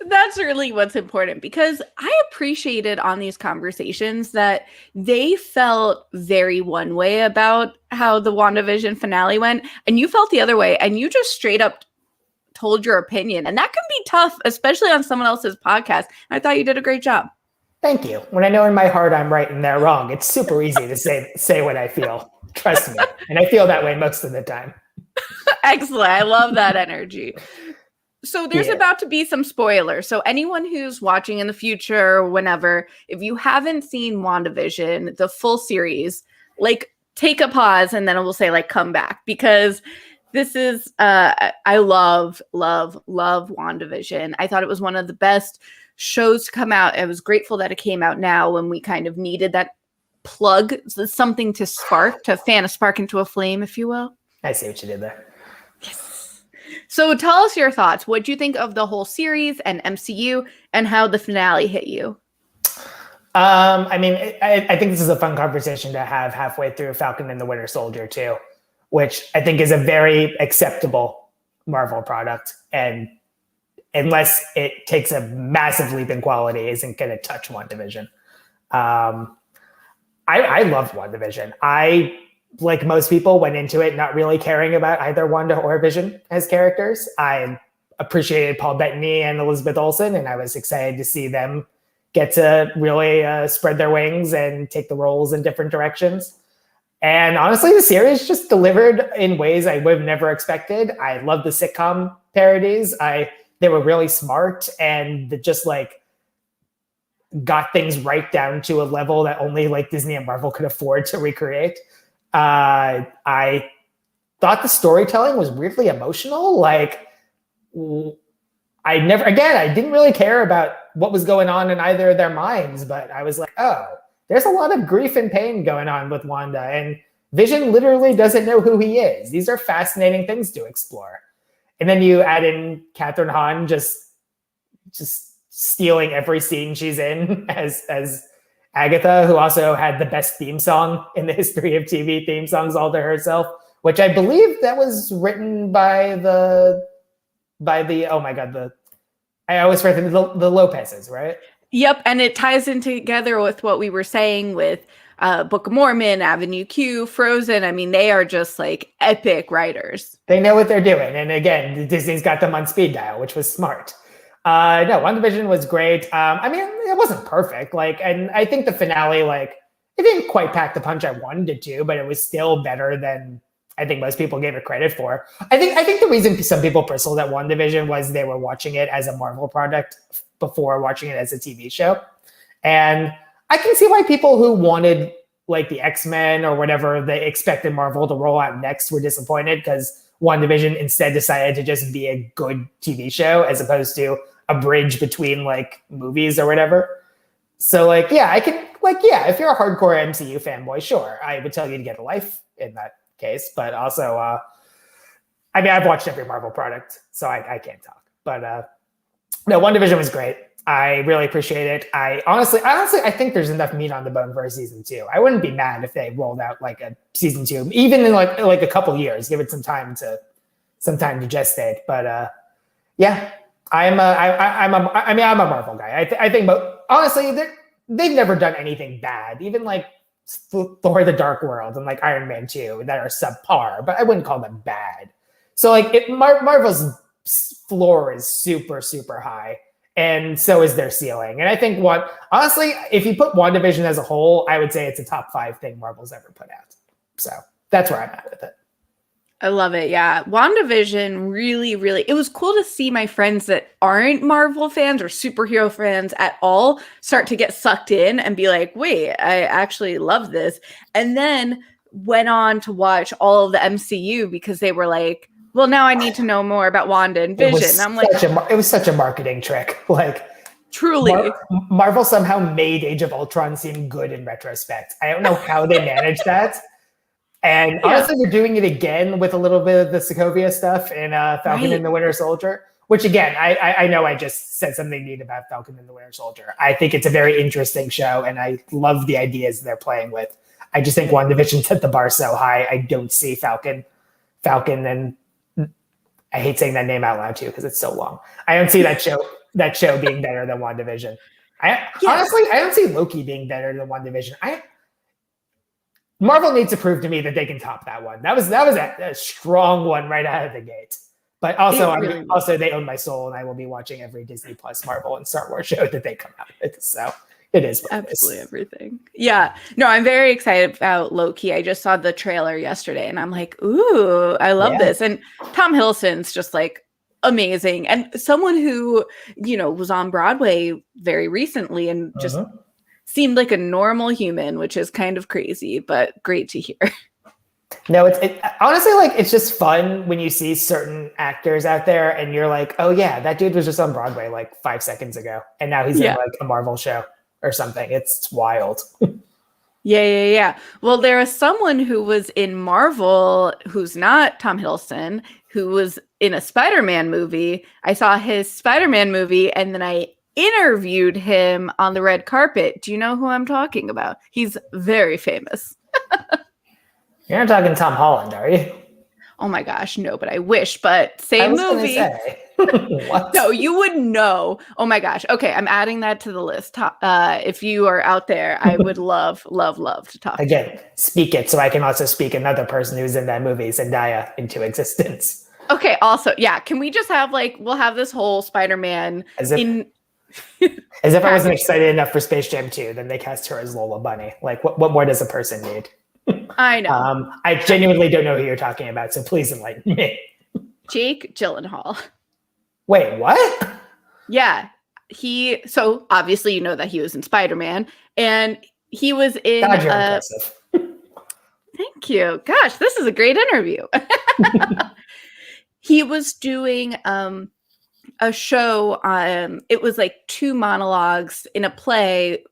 Speaker 1: That's really what's important, because I appreciated on these conversations that they felt very one way about how the WandaVision finale went, and you felt the other way, and you just straight up told your opinion. And that can be tough, especially on someone else's podcast. I thought you did a great job.
Speaker 2: Thank you. When I know in my heart I'm right and they're wrong, it's super easy to say what I feel. Trust me. And I feel that way most of the time.
Speaker 1: Excellent. I love that energy. So there's about to be some spoilers. So anyone who's watching in the future or whenever, if you haven't seen WandaVision, the full series, take a pause and then we'll say come back, because this is I love WandaVision. I thought it was one of the best shows to come out. I was grateful that it came out now when we kind of needed that plug, something to fan a spark into a flame, if you will.
Speaker 2: I see what you did there.
Speaker 1: Yes. So tell us your thoughts. What do you think of the whole series and MCU and how the finale hit you?
Speaker 2: I think this is a fun conversation to have halfway through Falcon and the Winter Soldier too, which I think is a very acceptable Marvel product, and unless it takes a massive leap in quality, isn't going to touch WandaVision. I loved WandaVision. I, like most people, went into it not really caring about either Wanda or Vision as characters. I appreciated Paul Bettany and Elizabeth Olsen, and I was excited to see them get to really spread their wings and take the roles in different directions. And honestly, the series just delivered in ways I would have never expected. I love the sitcom parodies. They were really smart and just got things right down to a level that only Disney and Marvel could afford to recreate. I thought the storytelling was weirdly emotional. I didn't really care about what was going on in either of their minds, but I was like, oh, there's a lot of grief and pain going on with Wanda, and Vision literally doesn't know who he is. These are fascinating things to explore. And then you add in Catherine Hahn just stealing every scene she's in as Agatha, who also had the best theme song in the history of TV theme songs all to herself, which I believe that was written by the oh my god, I always forget the Lopez's, right?
Speaker 1: Yep, and it ties in together with what we were saying with Book of Mormon, Avenue Q, Frozen. I mean, they are just like epic writers.
Speaker 2: They know what they're doing, and again, Disney's got them on speed dial, which was smart. No, WandaVision was great. I mean, it wasn't perfect. And I think the finale, it didn't quite pack the punch I wanted it to, but it was still better than I think most people gave it credit for. I think the reason some people bristled at WandaVision was they were watching it as a Marvel product before watching it as a TV show. And I can see why people who wanted the X-Men or whatever they expected Marvel to roll out next were disappointed, because WandaVision instead decided to just be a good TV show as opposed to a bridge between movies or whatever. So if you're a hardcore MCU fanboy, sure, I would tell you to get a life in that case. But also, I've watched every Marvel product, so I can't talk. But no, WandaVision was great. I really appreciate it. I honestly, I think there's enough meat on the bone for a season 2. I wouldn't be mad if they rolled out a season 2, even in a couple years. Give it some time to gestate. But yeah, I'm a Marvel guy. I think, but honestly, they've never done anything bad. Even Thor: The Dark World and Iron Man 2 that are subpar, but I wouldn't call them bad. So Marvel's floor is super, super high, and so is their ceiling. And I think honestly, if you put WandaVision as a whole, I would say it's a top 5 thing Marvel's ever put out. So that's where I'm at with it.
Speaker 1: I love it. Yeah. WandaVision really, really, it was cool to see my friends that aren't Marvel fans or superhero fans at all start to get sucked in and be like, wait, I actually love this. And then went on to watch all of the MCU because they were like, well, now I need to know more about Wanda and Vision. I'm like,
Speaker 2: it was such a marketing trick.
Speaker 1: Truly.
Speaker 2: Marvel somehow made Age of Ultron seem good in retrospect. I don't know how they managed that. And honestly, they're doing it again with a little bit of the Sokovia stuff in Falcon and the Winter Soldier, which again, I know I just said something neat about Falcon and the Winter Soldier. I think it's a very interesting show, and I love the ideas they're playing with. I just think WandaVision set the bar so high. I don't see Falcon, and I hate saying that name out loud too because it's so long. I don't see that show being better than WandaVision. Honestly, I don't see Loki being better than WandaVision. Marvel needs to prove to me that they can top that one. That was a strong one right out of the gate. But also, also they own my soul, and I will be watching every Disney Plus Marvel and Star Wars show that they come out with. So it is what
Speaker 1: absolutely it is. Everything. Yeah. No, I'm very excited about Loki. I just saw the trailer yesterday, and I'm like, ooh, I love this. And Tom Hiddleston's just amazing, and someone who was on Broadway very recently and just seemed like a normal human, which is kind of crazy, but great to hear.
Speaker 2: No, honestly, it's just fun when you see certain actors out there and you're like, oh yeah, that dude was just on Broadway 5 seconds ago, and now he's in a Marvel show or something. It's wild.
Speaker 1: Yeah. Well, there was someone who was in Marvel who's not Tom Hiddleston, who was in a Spider-Man movie. I saw his Spider-Man movie, and then I interviewed him on the red carpet. Do you know who I'm talking about? He's very famous.
Speaker 2: You're not talking Tom Holland, are you?
Speaker 1: Oh my gosh, no, but I wish. But same movie.
Speaker 2: What?
Speaker 1: No, you would know. Oh my gosh. Okay, I'm adding that to the list. If you are out there, I would love to talk
Speaker 2: again. Speak it so I can also speak another person who's in that movie, Zendaya, into existence.
Speaker 1: Okay. Also, yeah. Can we just have we'll have this whole Spider-Man
Speaker 2: as if I wasn't excited enough for Space Jam 2, then they cast her as Lola Bunny. What more does a person need?
Speaker 1: I know.
Speaker 2: I genuinely don't know who you're talking about, so please enlighten me.
Speaker 1: Jake Gyllenhaal.
Speaker 2: Wait, what?
Speaker 1: Yeah. So obviously you know that he was in Spider-Man, and he was in
Speaker 2: God, you're impressive.
Speaker 1: Thank you. Gosh, this is a great interview. He was doing a show. It was 2 monologues in a play.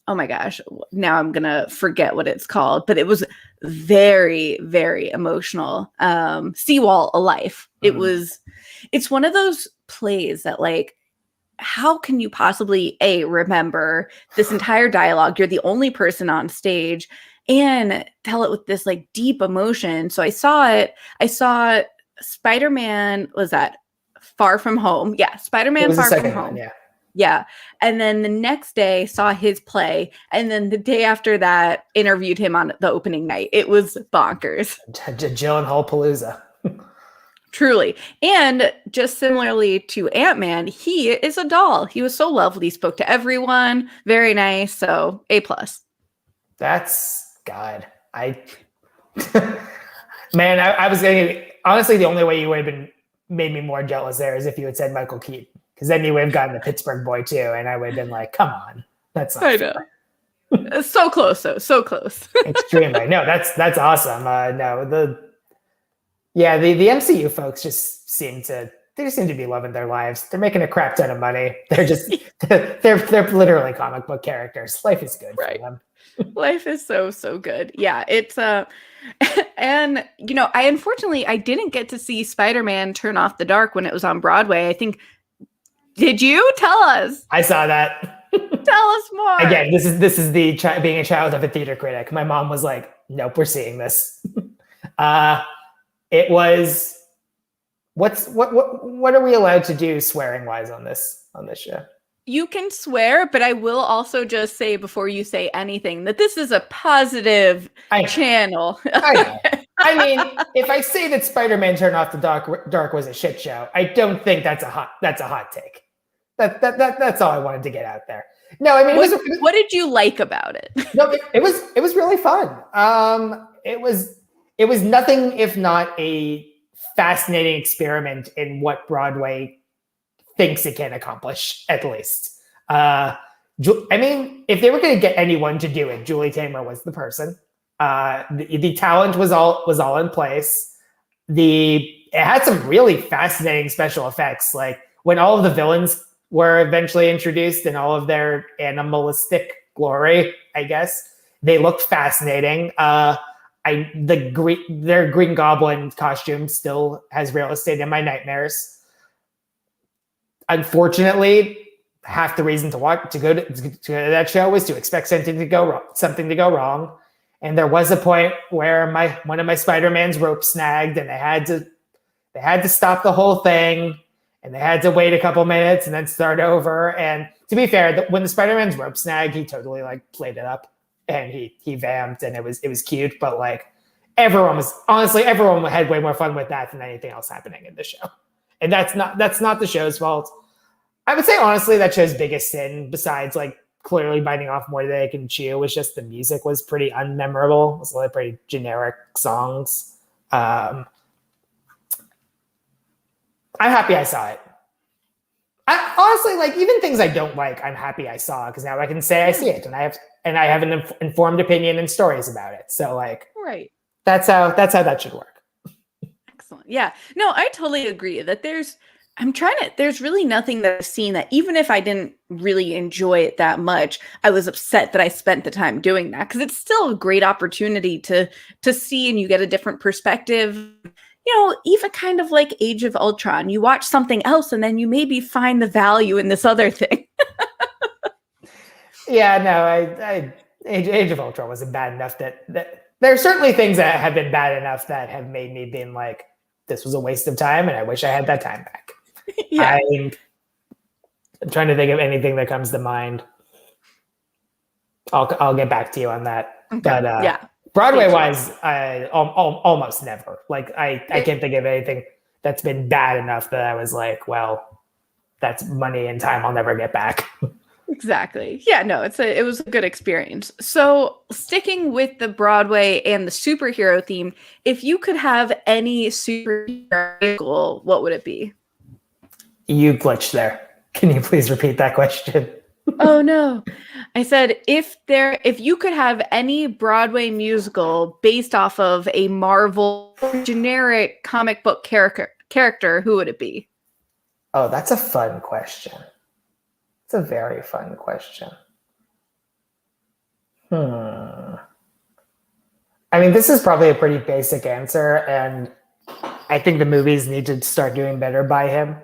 Speaker 1: oh my gosh, now I'm gonna forget what it's called, but it was very, very emotional. Seawall a Life. It's one of those plays that, like, how can you possibly remember this entire dialogue? You're the only person on stage and tell it with this like deep emotion. So I saw Spider-Man, was that Far From Home? Yeah, Spider-Man Far From Home. Yeah. And then the next day saw his play. And then the day after that interviewed him on the opening night. It was bonkers.
Speaker 2: Gyllenhaal Palooza.
Speaker 1: Truly. And just similarly to Ant-Man, he is a doll. He was so lovely. He spoke to everyone. Very nice. So A+.
Speaker 2: That's God. Man, I was getting, honestly, the only way you would have made me more jealous there is if you had said Michael Keaton. Because then you would have gotten the Pittsburgh boy too. And I would have been like, come on. That's not
Speaker 1: I
Speaker 2: fair.
Speaker 1: know. So close though. So close.
Speaker 2: Extremely. No, that's awesome. The MCU folks just seem to be loving their lives. They're making a crap ton of money. They're literally comic book characters. Life is good for them.
Speaker 1: Life is so good. Yeah, it's and I didn't get to see Spider-Man Turn Off the Dark when it was on Broadway. I think, did you? Tell us.
Speaker 2: I saw that.
Speaker 1: Tell us more.
Speaker 2: Again, this is the being a child of a theater critic. My mom was like, "Nope, we're seeing this." It was what are we allowed to do swearing wise on this show?
Speaker 1: You can swear, but I will also just say before you say anything that this is a positive channel.
Speaker 2: I know. I mean, if I say that Spider-Man Turn Off the Dark was a shit show, I don't think that's a hot take. That's all I wanted to get out there. No, I mean,
Speaker 1: what did you like about it?
Speaker 2: No, it was really fun. It was nothing if not a fascinating experiment in what Broadway thinks it can accomplish, at least. I mean, if they were going to get anyone to do it, Julie Taymor was the person. The talent was all in place. It had some really fascinating special effects, like when all of the villains were eventually introduced in all of their animalistic glory, I guess. They looked fascinating. Their Green Goblin costume still has real estate in my nightmares. Unfortunately, half the reason to go to that show was to expect something to go wrong. And there was a point where one of my Spider-Man's rope snagged, and they had to stop the whole thing, and they had to wait a couple minutes and then start over. And to be fair, when the Spider-Man's rope snagged, he totally like played it up. And he vamped, and it was cute, but like everyone had way more fun with that than anything else happening in the show. And that's not the show's fault. I would say honestly that show's biggest sin, besides like clearly biting off more than they can chew, was just the music was pretty unmemorable. It was like pretty generic songs. I'm happy I saw it. Honestly, like even things I don't like, I'm happy I saw, because now I can say I see it, and I have an informed opinion and stories about it. So like,
Speaker 1: right.
Speaker 2: That's how that should work.
Speaker 1: Excellent. Yeah. No, I totally agree that there's really nothing that I've seen that, even if I didn't really enjoy it that much, I was upset that I spent the time doing that, because it's still a great opportunity to see, and you get a different perspective. Even kind of like Age of Ultron, you watch something else and then you maybe find the value in this other thing.
Speaker 2: Yeah, no, Age of Ultron wasn't bad enough that there are certainly things that have been bad enough that have made me been like, this was a waste of time and I wish I had that time back. Yeah. I'm trying to think of anything that comes to mind. I'll get back to you on that. Okay. But yeah. Broadway wise, almost never. Like I can't think of anything that's been bad enough that I was like, well, that's money and time I'll never get back.
Speaker 1: Exactly. Yeah, no, it was a good experience. So sticking with the Broadway and the superhero theme, if you could have any superhero vehicle, what would it be?
Speaker 2: You glitched there. Can you please repeat that question?
Speaker 1: Oh no. I said if you could have any Broadway musical based off of a Marvel generic comic book character, who would it be?
Speaker 2: Oh, that's a fun question. It's a very fun question. I mean, this is probably a pretty basic answer, and I think the movies need to start doing better by him.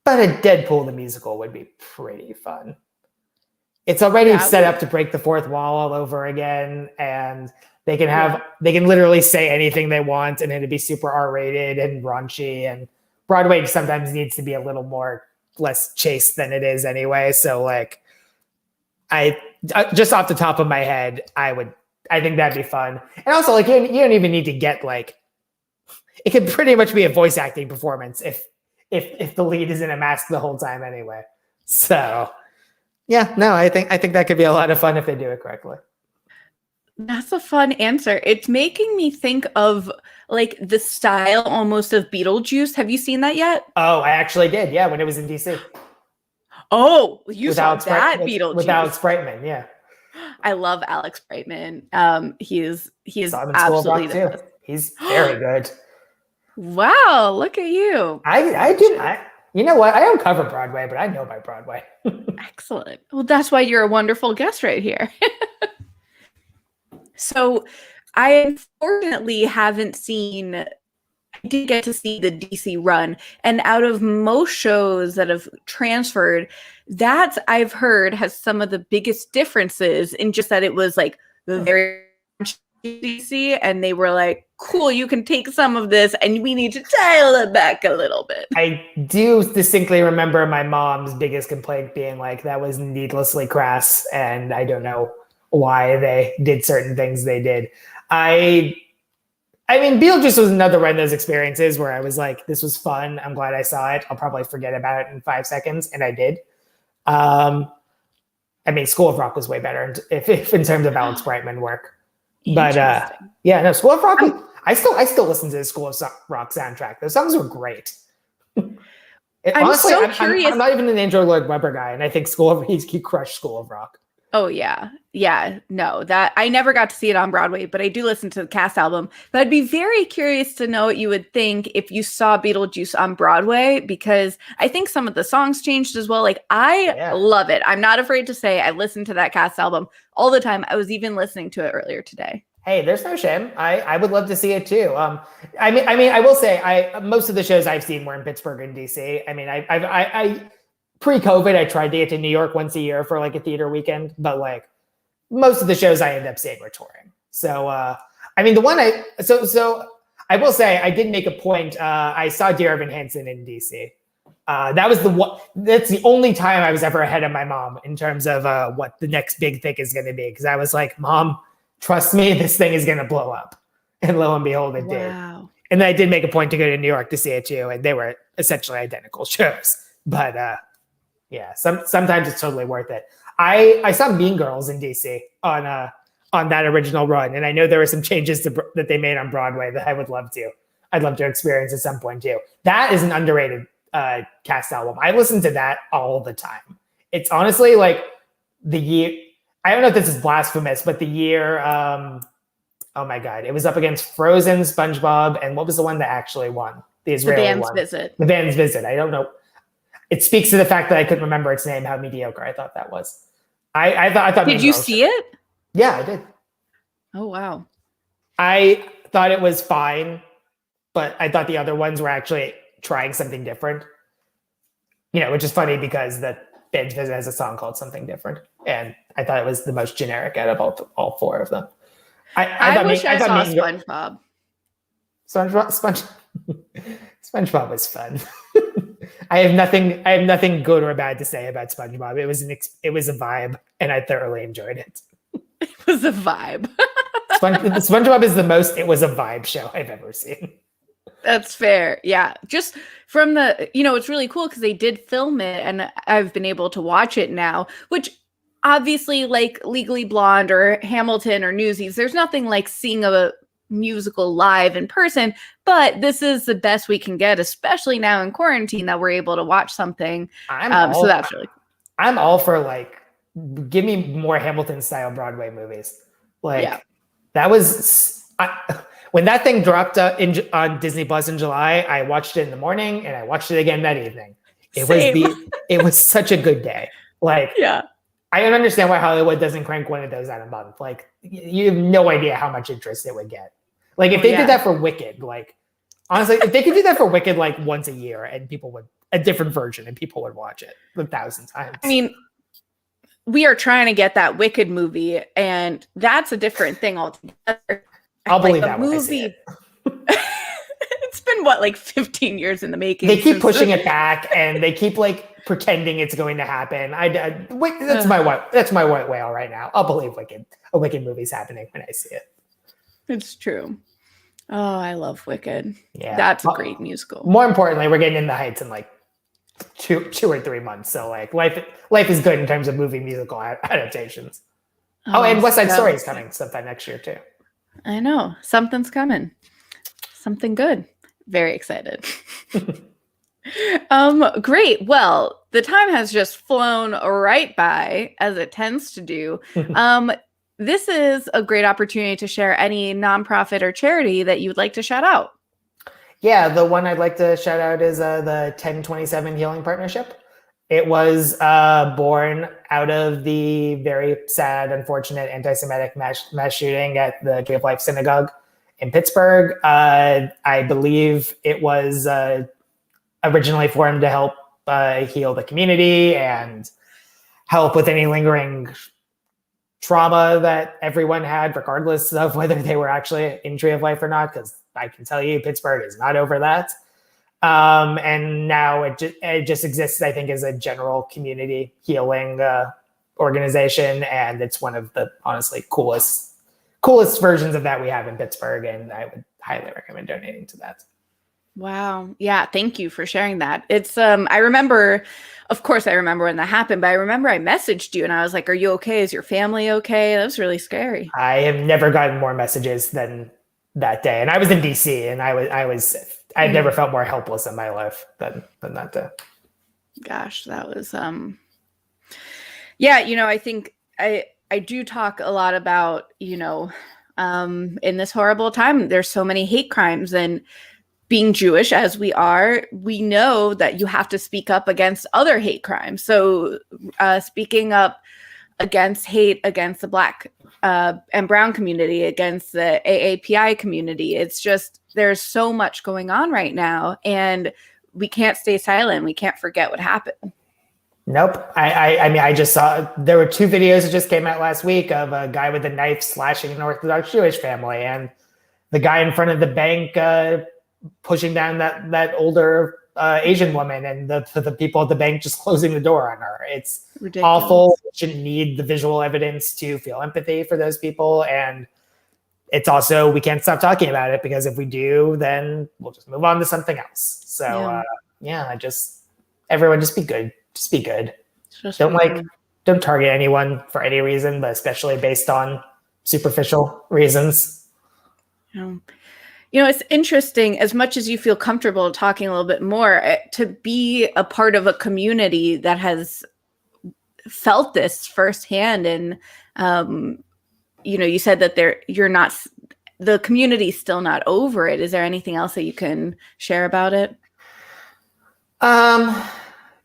Speaker 2: But a Deadpool the musical would be pretty fun. It's already set up to break the fourth wall all over again, and they can literally say anything they want, and it'd be super R-rated and raunchy. And Broadway sometimes needs to be a little less chaste than it is anyway. So, like, I just off the top of my head, I think that'd be fun. And also, like, you don't even need to get like, it could pretty much be a voice acting performance if the lead is in a mask the whole time anyway. So. Yeah, no, I think that could be a lot of fun if they do it correctly.
Speaker 1: That's a fun answer. It's making me think of like the style almost of Beetlejuice. Have you seen that yet?
Speaker 2: Oh, I actually did. Yeah, when it was in DC.
Speaker 1: Oh, you saw that Beetlejuice
Speaker 2: with Alex Brightman. Yeah,
Speaker 1: I love Alex Brightman. He is
Speaker 2: absolutely the best. He's very good.
Speaker 1: Wow, look at you.
Speaker 2: You know what? I don't cover Broadway, but I know my Broadway.
Speaker 1: Excellent. Well, that's why you're a wonderful guest right here. So I unfortunately I did get to see the DC run. And out of most shows that have transferred, that I've heard has some of the biggest differences in just that it was like very DC, and they were like, cool, you can take some of this and we need to dial it back a little bit.
Speaker 2: I do distinctly remember my mom's biggest complaint being like, that was needlessly crass, and I don't know why they did certain things they did. I mean, Beetlejuice was another one of those experiences where I was like, this was fun, I'm glad I saw it, I'll probably forget about it in 5 seconds, and I did. I mean, School of Rock was way better if in terms of Alex Brightman work. But School of Rock. I still listen to the School of Rock soundtrack. Those songs were great. Honestly,
Speaker 1: so curious.
Speaker 2: I'm not even an Andrew Lloyd Webber guy, and I think he crushed School of Rock.
Speaker 1: Oh yeah. No, that I never got to see it on Broadway, but I do listen to the cast album. But I'd be very curious to know what you would think if you saw Beetlejuice on Broadway, because I think some of the songs changed as well. Like, I love it. I'm not afraid to say I listen to that cast album all the time. I was even listening to it earlier today.
Speaker 2: Hey, there's no shame. I would love to see it too. I mean, I will say, most of the shows I've seen were in Pittsburgh and DC. I mean, I pre-COVID, I tried to get to New York once a year for like a theater weekend, but like most of the shows I end up seeing were touring. So, I mean, so I will say I did make a point. I saw Dear Evan Hansen in DC. That's the only time I was ever ahead of my mom in terms of what the next big thing is going to be. Cause I was like, Mom, trust me, this thing is going to blow up. And lo and behold, it did. And then I did make a point to go to New York to see it too. And they were essentially identical shows, but, yeah, sometimes it's totally worth it. I saw Mean Girls in DC on that original run, and I know there were some changes that they made on Broadway that I'd love to experience at some point too. That is an underrated cast album. I listen to that all the time. It's honestly like the year. I don't know if this is blasphemous, but the year. Oh my God, it was up against Frozen, SpongeBob, and what was the one that actually won? The Israeli one.
Speaker 1: Visit.
Speaker 2: The Band's Visit. I don't know. It speaks to the fact that I couldn't remember its name, how mediocre I thought that was. I thought.
Speaker 1: Did you see it?
Speaker 2: Yeah, I did.
Speaker 1: Oh, wow.
Speaker 2: I thought it was fine, but I thought the other ones were actually trying something different. You know, which is funny because the Band's Visit has a song called Something Different. And I thought it was the most generic out of all 4 of them.
Speaker 1: I wish I saw SpongeBob.
Speaker 2: SpongeBob was fun. I have nothing good or bad to say about SpongeBob. It was a vibe, and I thoroughly enjoyed it.
Speaker 1: It was a vibe.
Speaker 2: SpongeBob is the most it was a vibe show I've ever seen.
Speaker 1: That's fair. Yeah. Just from it's really cool because they did film it, and I've been able to watch it now, which obviously, like Legally Blonde or Hamilton or Newsies, there's nothing like seeing a musical live in person, but this is the best we can get, especially now in quarantine, that we're able to watch something. So that's really cool.
Speaker 2: I'm all for like, give me more Hamilton style Broadway movies. Like that was when that thing dropped on Disney Plus in July. I watched it in the morning and I watched it again that evening. It was such a good day. Like, I don't understand why Hollywood doesn't crank one of those out a month. Like, you have no idea how much interest it would get. Like, if they did that for Wicked, like, honestly, if they could do that for Wicked like once a year and people would, a different version, and people would watch it 1,000 times.
Speaker 1: I mean, we are trying to get that Wicked movie, and that's a different thing altogether.
Speaker 2: I'll believe that movie.
Speaker 1: It's been what, like 15 years in the making.
Speaker 2: They keep pushing it back, and they keep like pretending it's going to happen. That's my white whale right now. I'll believe a Wicked movie's happening when I see it.
Speaker 1: It's true. Oh, I love Wicked.
Speaker 2: Yeah,
Speaker 1: that's a great musical.
Speaker 2: More importantly, we're getting in the heights in like two or 3 months. So like life is good in terms of movie musical adaptations. Oh, and West Side Story is coming sometime next year too.
Speaker 1: I know, something's coming. Something good. Very excited. Great. Well, the time has just flown right by, as it tends to do. This is a great opportunity to share any nonprofit or charity that you would like to shout out.
Speaker 2: Yeah, the one I'd like to shout out is the 1027 Healing Partnership. It was born out of the very sad, unfortunate anti-Semitic mass shooting at the Tree of Life Synagogue in Pittsburgh. I believe it was originally formed to help heal the community and help with any lingering trauma that everyone had, regardless of whether they were actually in Tree of Life or not, because I can tell you Pittsburgh is not over that. And now it just exists, I think, as a general community healing organization. And it's one of the honestly coolest versions of that we have in Pittsburgh. And I would highly recommend donating to that.
Speaker 1: Wow. Yeah. Thank you for sharing that. It's, I remember, of course I remember when that happened, but I remember I messaged you and I was like, are you okay? Is your family okay? That was really scary.
Speaker 2: I have never gotten more messages than that day. And I was in DC and I've never felt more helpless in my life than that day.
Speaker 1: Gosh, that was, yeah, I think I do talk a lot about, in this horrible time, there's so many hate crimes, and being Jewish as we are, we know that you have to speak up against other hate crimes. So speaking up against hate against the Black and Brown community, against the AAPI community, it's just, there's so much going on right now, and we can't stay silent. We can't forget what happened.
Speaker 2: Nope. I mean, I just saw, there were 2 videos that just came out last week of a guy with a knife slashing an Orthodox Jewish family, and the guy in front of the bank pushing down that older Asian woman, and the people at the bank just closing the door on her. It's ridiculous. Awful. We shouldn't need the visual evidence to feel empathy for those people. And it's also, we can't stop talking about it, because if we do, then we'll just move on to something else. So everyone just be good. Just be good. Don't target anyone for any reason, but especially based on superficial reasons.
Speaker 1: It's interesting, as much as you feel comfortable talking a little bit more, to be a part of a community that has felt this firsthand. And, you said that the community's still not over it. Is there anything else that you can share about it?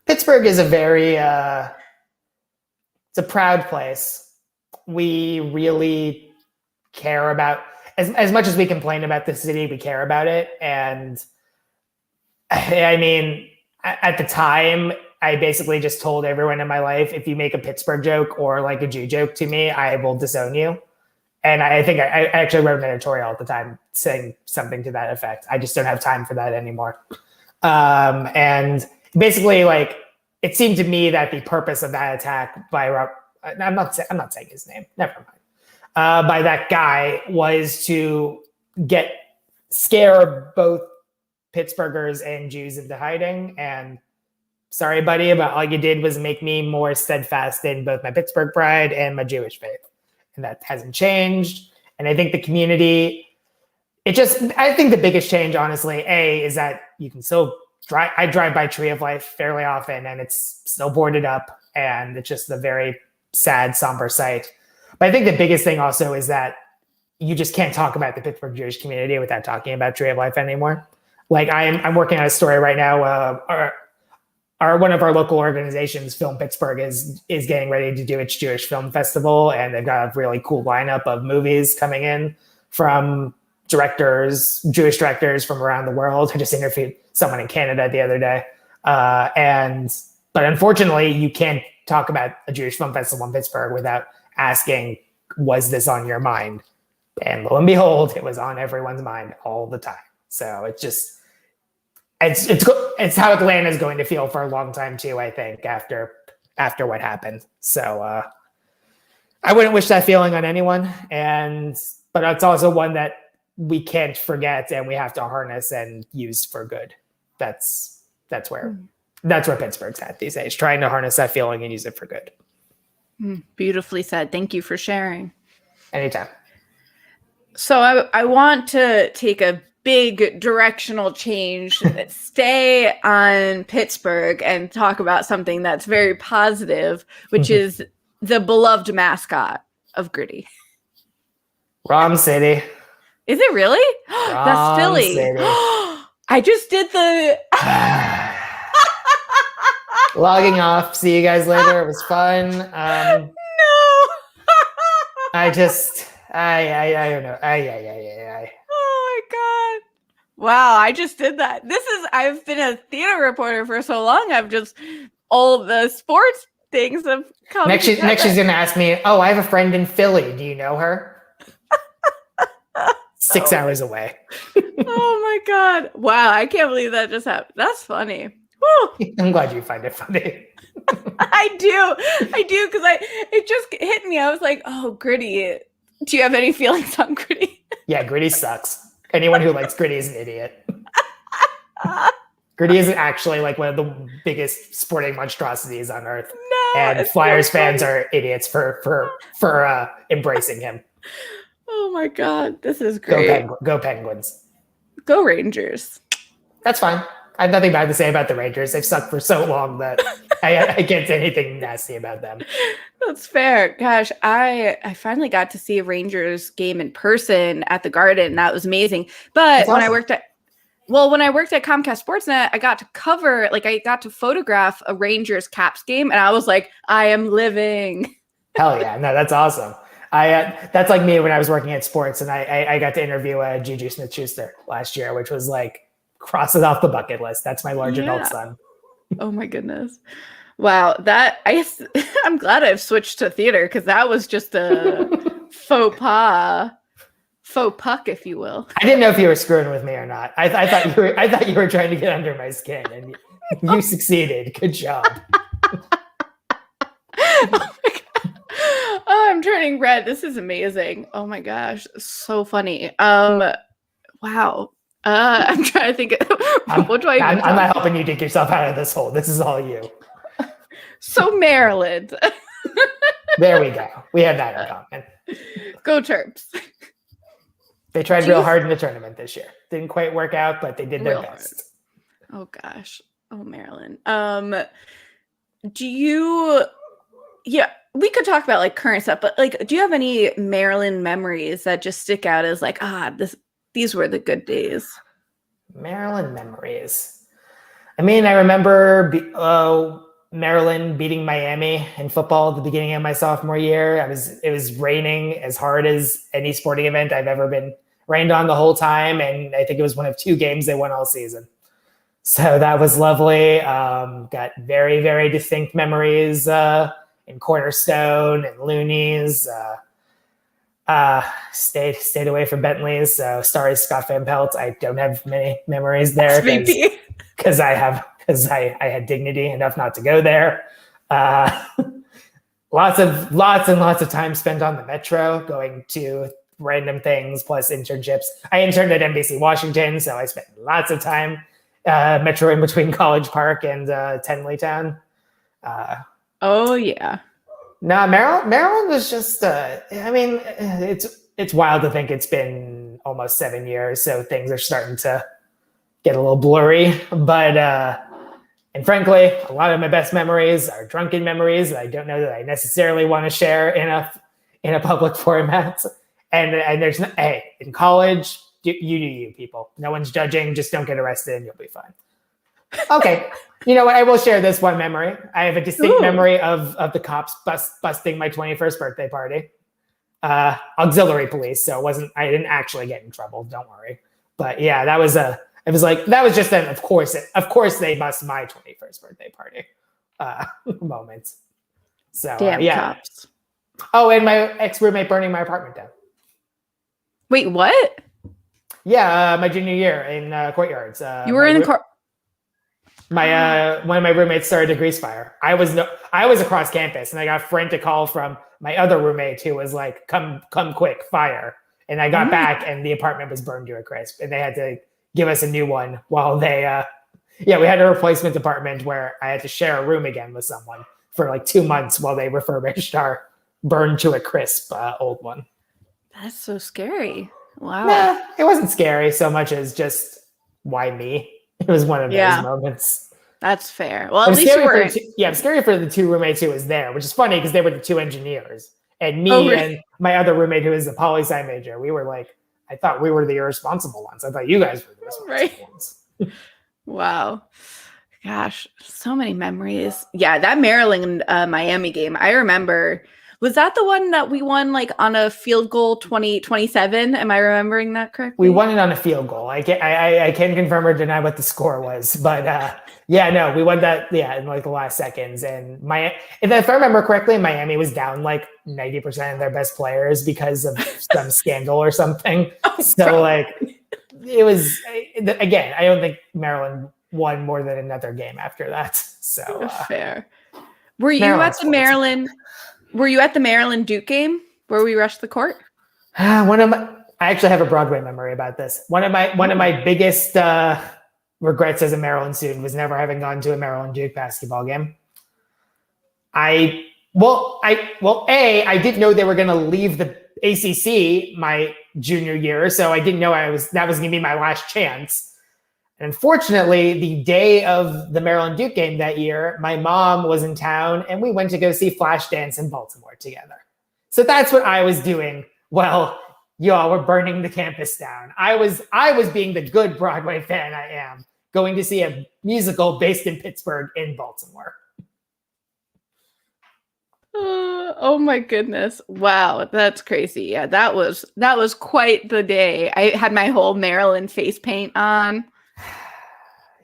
Speaker 2: Pittsburgh is it's a proud place. We really care about, as much as we complain about the city, we care about it. And I mean, at the time, I basically just told everyone in my life, if you make a Pittsburgh joke or like a Jew joke to me, I will disown you. And I think I actually wrote an editorial at the time saying something to that effect. I just don't have time for that anymore. And basically, like, it seemed to me that the purpose of that attack by I'm not saying his name, never mind, by that guy, was to scare both Pittsburghers and Jews into hiding. And sorry, buddy, but all you did was make me more steadfast in both my Pittsburgh pride and my Jewish faith. And that hasn't changed. And I think the community, I think the biggest change, honestly, is that you can still I drive by Tree of Life fairly often, and it's still boarded up, and it's just a very sad, somber sight. But I think the biggest thing also is that you just can't talk about the Pittsburgh Jewish community without talking about Tree of Life anymore. Like, I'm working on a story right now. one of our local organizations, Film Pittsburgh, is getting ready to do its Jewish Film Festival, and they've got a really cool lineup of movies coming in from Jewish directors from around the world. I just interviewed someone in Canada the other day, but unfortunately, you can't talk about a Jewish Film Festival in Pittsburgh without asking, "Was this on your mind?" And lo and behold, it was on everyone's mind all the time. So it's how Atlanta is going to feel for a long time too, I think, after what happened. So I wouldn't wish that feeling on anyone, but it's also one that we can't forget and we have to harness and use for good. That's where Pittsburgh's at these days, trying to harness that feeling and use it for good.
Speaker 1: Beautifully said. Thank you for sharing.
Speaker 2: Anytime.
Speaker 1: So I want to take a big directional change, stay on Pittsburgh and talk about something that's very positive, which is the beloved mascot of Gritty.
Speaker 2: Wrong city.
Speaker 1: Is it really? That's Philly. I just did the
Speaker 2: logging off. See you guys later. It was fun.
Speaker 1: No.
Speaker 2: I don't know.
Speaker 1: Oh my God. Wow, I just did that. I've been a theater reporter for so long. I've just, all the sports things have come
Speaker 2: Next she's going to ask me, oh, I have a friend in Philly. Do you know her? 6 hours away.
Speaker 1: Oh my God. Wow, I can't believe that just happened. That's funny. Woo.
Speaker 2: I'm glad you find it funny.
Speaker 1: I do, because it just hit me. I was like, oh, Gritty. Do you have any feelings on Gritty?
Speaker 2: Yeah, Gritty sucks. Anyone who likes Gritty is an idiot. Gritty isn't actually like one of the biggest sporting monstrosities on earth.
Speaker 1: No,
Speaker 2: and Flyers fans are idiots for embracing him.
Speaker 1: Oh my God, this is great.
Speaker 2: Go Penguins.
Speaker 1: Go Rangers.
Speaker 2: That's fine. I have nothing bad to say about the Rangers. They've sucked for so long that I can't say anything nasty about them.
Speaker 1: That's fair. Gosh, I finally got to see a Rangers game in person at the Garden. That was amazing. But when I worked at Comcast Sportsnet, I got to photograph a Rangers Caps game, and I was like, I am living.
Speaker 2: Hell yeah. No, that's awesome. That's like me when I was working at sports, and I got to interview Juju Smith-Schuster last year, which was like, cross it off the bucket list. That's my large adult son.
Speaker 1: Oh my goodness. Wow. I'm glad I've switched to theater, because that was just a faux puck, if you will.
Speaker 2: I didn't know if you were screwing with me or not. I thought you were trying to get under my skin, and you succeeded. Good job.
Speaker 1: Oh my God. Oh, I'm turning red. This is amazing. Oh my gosh. So funny. Wow. I'm trying to think. What do I even
Speaker 2: I'm not helping you dig yourself out of this hole. This is all you.
Speaker 1: So Maryland.
Speaker 2: There we go. We have that in common.
Speaker 1: Go Terps.
Speaker 2: They tried real hard in the tournament this year. Didn't quite work out, but they did their best.
Speaker 1: Hard. Oh gosh. Oh, Maryland. We could talk about like current stuff, but like, do you have any Maryland memories that just stick out as like, these were the good days?
Speaker 2: Maryland memories. I mean, I remember Maryland beating Miami in football at the beginning of my sophomore year. It was raining as hard as any sporting event I've ever been rained on the whole time. And I think it was one of 2 games they won all season. So that was lovely. Got very, very distinct memories in Cornerstone and Looney's. Stayed away from Bentley's. So sorry, Scott Van Pelt. I don't have many memories there because I had dignity enough not to go there. Lots and lots of time spent on the Metro, going to random things plus internships. I interned at NBC Washington, so I spent lots of time Metro in between College Park and Tenleytown.
Speaker 1: Oh yeah.
Speaker 2: No, Maryland was just, it's wild to think it's been almost 7 years, so things are starting to get a little blurry. But, and frankly, a lot of my best memories are drunken memories that I don't know that I necessarily want to share in a public format. And there's no, in college, you do you, people. No one's judging, just don't get arrested and you'll be fine. Okay. You know what? I will share this one memory. I have a distinct
Speaker 1: Ooh.
Speaker 2: memory of the cops busting my 21st birthday party. Auxiliary police, so I didn't actually get in trouble. Don't worry. But yeah, that was just an of course they bust my 21st birthday party moment. So
Speaker 1: Damn
Speaker 2: yeah.
Speaker 1: cops.
Speaker 2: Oh, and my ex-roommate burning my apartment down.
Speaker 1: Wait, what?
Speaker 2: Yeah, my junior year in Courtyards.
Speaker 1: You were in the court.
Speaker 2: One of my roommates started a grease fire. I was across campus, and I got a frantic call from my other roommate who was like, "Come quick, fire!" And I got back, and the apartment was burned to a crisp, and they had to give us a new one while they. We had a replacement apartment where I had to share a room again with someone for like 2 months while they refurbished our burned to a crisp old one.
Speaker 1: That's so scary. Wow.
Speaker 2: Nah, it wasn't scary so much as just why me. It was one of those moments.
Speaker 1: That's fair. Well, at least you were.
Speaker 2: I'm scary for the two roommates who was there, which is funny because they were the two engineers. And me and my other roommate, who was a poli-sci major, we were like, I thought we were the irresponsible ones. I thought you guys were the responsible ones.
Speaker 1: Wow. Gosh, so many memories. Yeah, that Maryland Miami game. I remember. Was that the one that we won like on a field goal 20-27? Am I remembering that correctly?
Speaker 2: We won it on a field goal. I can't confirm or deny what the score was, but we won that in like the last seconds. And if I remember correctly, Miami was down like 90% of their best players because of some scandal or something. So like it was again. I don't think Maryland won more than another game after that. So
Speaker 1: fair. Were you at the Maryland? Were you at the Maryland Duke game where we rushed the court?
Speaker 2: I actually have a Broadway memory about this. One of my biggest regrets as a Maryland student was never having gone to a Maryland Duke basketball game. I didn't know they were going to leave the ACC my junior year, so I didn't know that was going to be my last chance. And unfortunately, the day of the Maryland Duke game that year, my mom was in town and we went to go see Flashdance in Baltimore together. So that's what I was doing. Well, y'all were burning the campus down. I was being the good Broadway fan I am, going to see a musical based in Pittsburgh in Baltimore.
Speaker 1: Oh my goodness. Wow, that's crazy. Yeah, that was quite the day. I had my whole Maryland face paint on.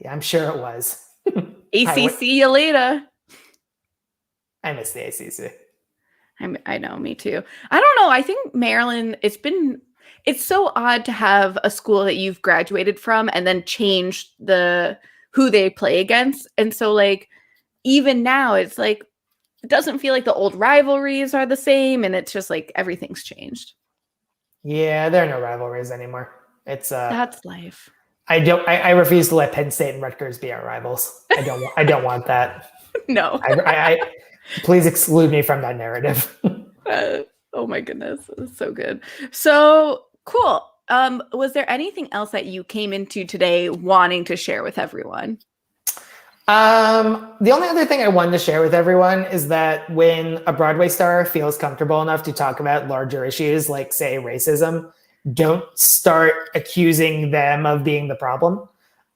Speaker 2: Yeah, I'm sure it was.
Speaker 1: ACC you later.
Speaker 2: I miss the ACC.
Speaker 1: I know, me too. I don't know. I think Maryland, it's so odd to have a school that you've graduated from and then change who they play against. And so like, even now it's like, it doesn't feel like the old rivalries are the same. And it's just like, everything's changed.
Speaker 2: Yeah, there are no rivalries anymore.
Speaker 1: That's life.
Speaker 2: I refuse to let Penn State and Rutgers be our rivals. I don't want that.
Speaker 1: No.
Speaker 2: I please exclude me from that narrative.
Speaker 1: Oh my goodness. That's so good. So cool. Was there anything else that you came into today wanting to share with everyone?
Speaker 2: The only other thing I wanted to share with everyone is that when a Broadway star feels comfortable enough to talk about larger issues like, say, racism, don't start accusing them of being the problem.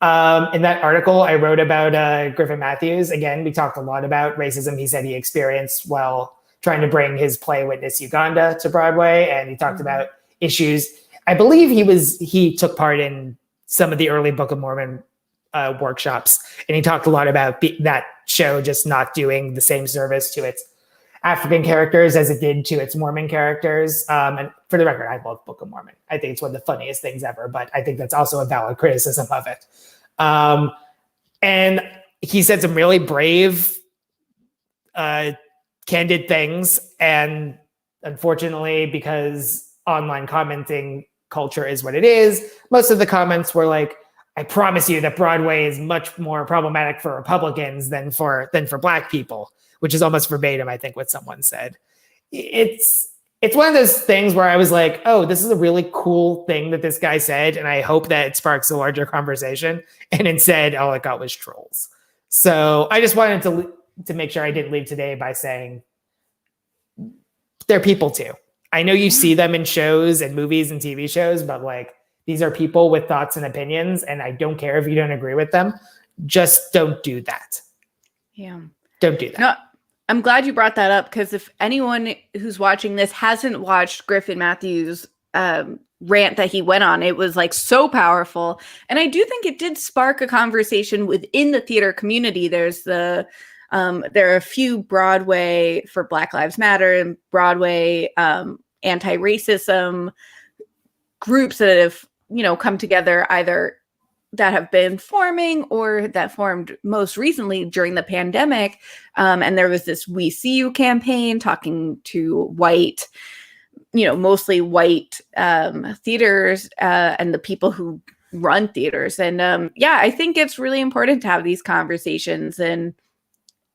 Speaker 2: In that article I wrote about Griffin Matthews, again, we talked a lot about racism he said he experienced while trying to bring his play Witness Uganda to Broadway. And he talked about issues. I believe he took part in some of the early Book of Mormon workshops. And he talked a lot about that show just not doing the same service to its African characters as it did to its Mormon characters. And for the record, I love Book of Mormon. I think it's one of the funniest things ever, but I think that's also a valid criticism of it. And he said some really brave, candid things. And unfortunately, because online commenting culture is what it is, most of the comments were like, I promise you that Broadway is much more problematic for Republicans than for Black people, which is almost verbatim, I think, what someone said. It's one of those things where I was like, oh, this is a really cool thing that this guy said, and I hope that it sparks a larger conversation. And instead, all it got was trolls. So I just wanted to make sure I didn't leave today by saying they're people too. I know you see them in shows and movies and TV shows, but like, these are people with thoughts and opinions, and I don't care if you don't agree with them. Just don't do that.
Speaker 1: Yeah.
Speaker 2: Don't do that.
Speaker 1: No, I'm glad you brought that up, because if anyone who's watching this hasn't watched Griffin Matthews' rant that he went on, it was like so powerful. And I do think it did spark a conversation within the theater community. There's there are a few Broadway for Black Lives Matter and Broadway anti-racism groups that have, come together, either that have been forming or that formed most recently during the pandemic. And there was this We See You campaign talking to white, mostly white theaters and the people who run theaters. And I think it's really important to have these conversations, and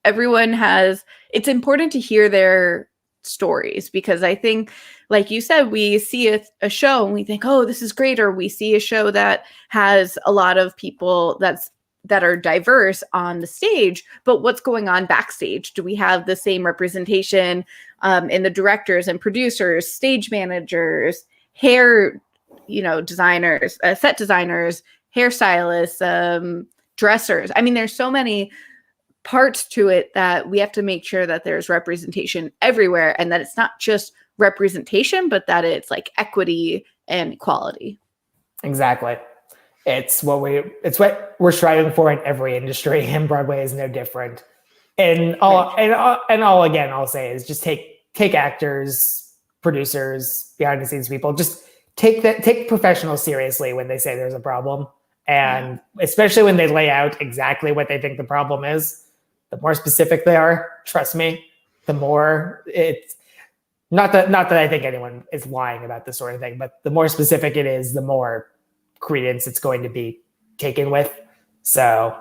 Speaker 1: it's important to hear their stories, because I think, like you said, we see a show and we think, oh, this is great. Or we see a show that has a lot of people that are diverse on the stage, but what's going on backstage? Do we have the same representation in the directors and producers, stage managers, hair, designers, set designers, hairstylists, dressers? I mean, there's so many parts to it that we have to make sure that there's representation everywhere, and that it's not just representation, but that it's like equity and equality.
Speaker 2: Exactly. It's what we're striving for in every industry, and Broadway is no different. And I'll say is just take actors, producers, behind the scenes people, just take professionals seriously when they say there's a problem. And especially when they lay out exactly what they think the problem is, the more specific they are, trust me, the more it's not that I think anyone is lying about this sort of thing, but the more specific it is, the more credence it's going to be taken with. So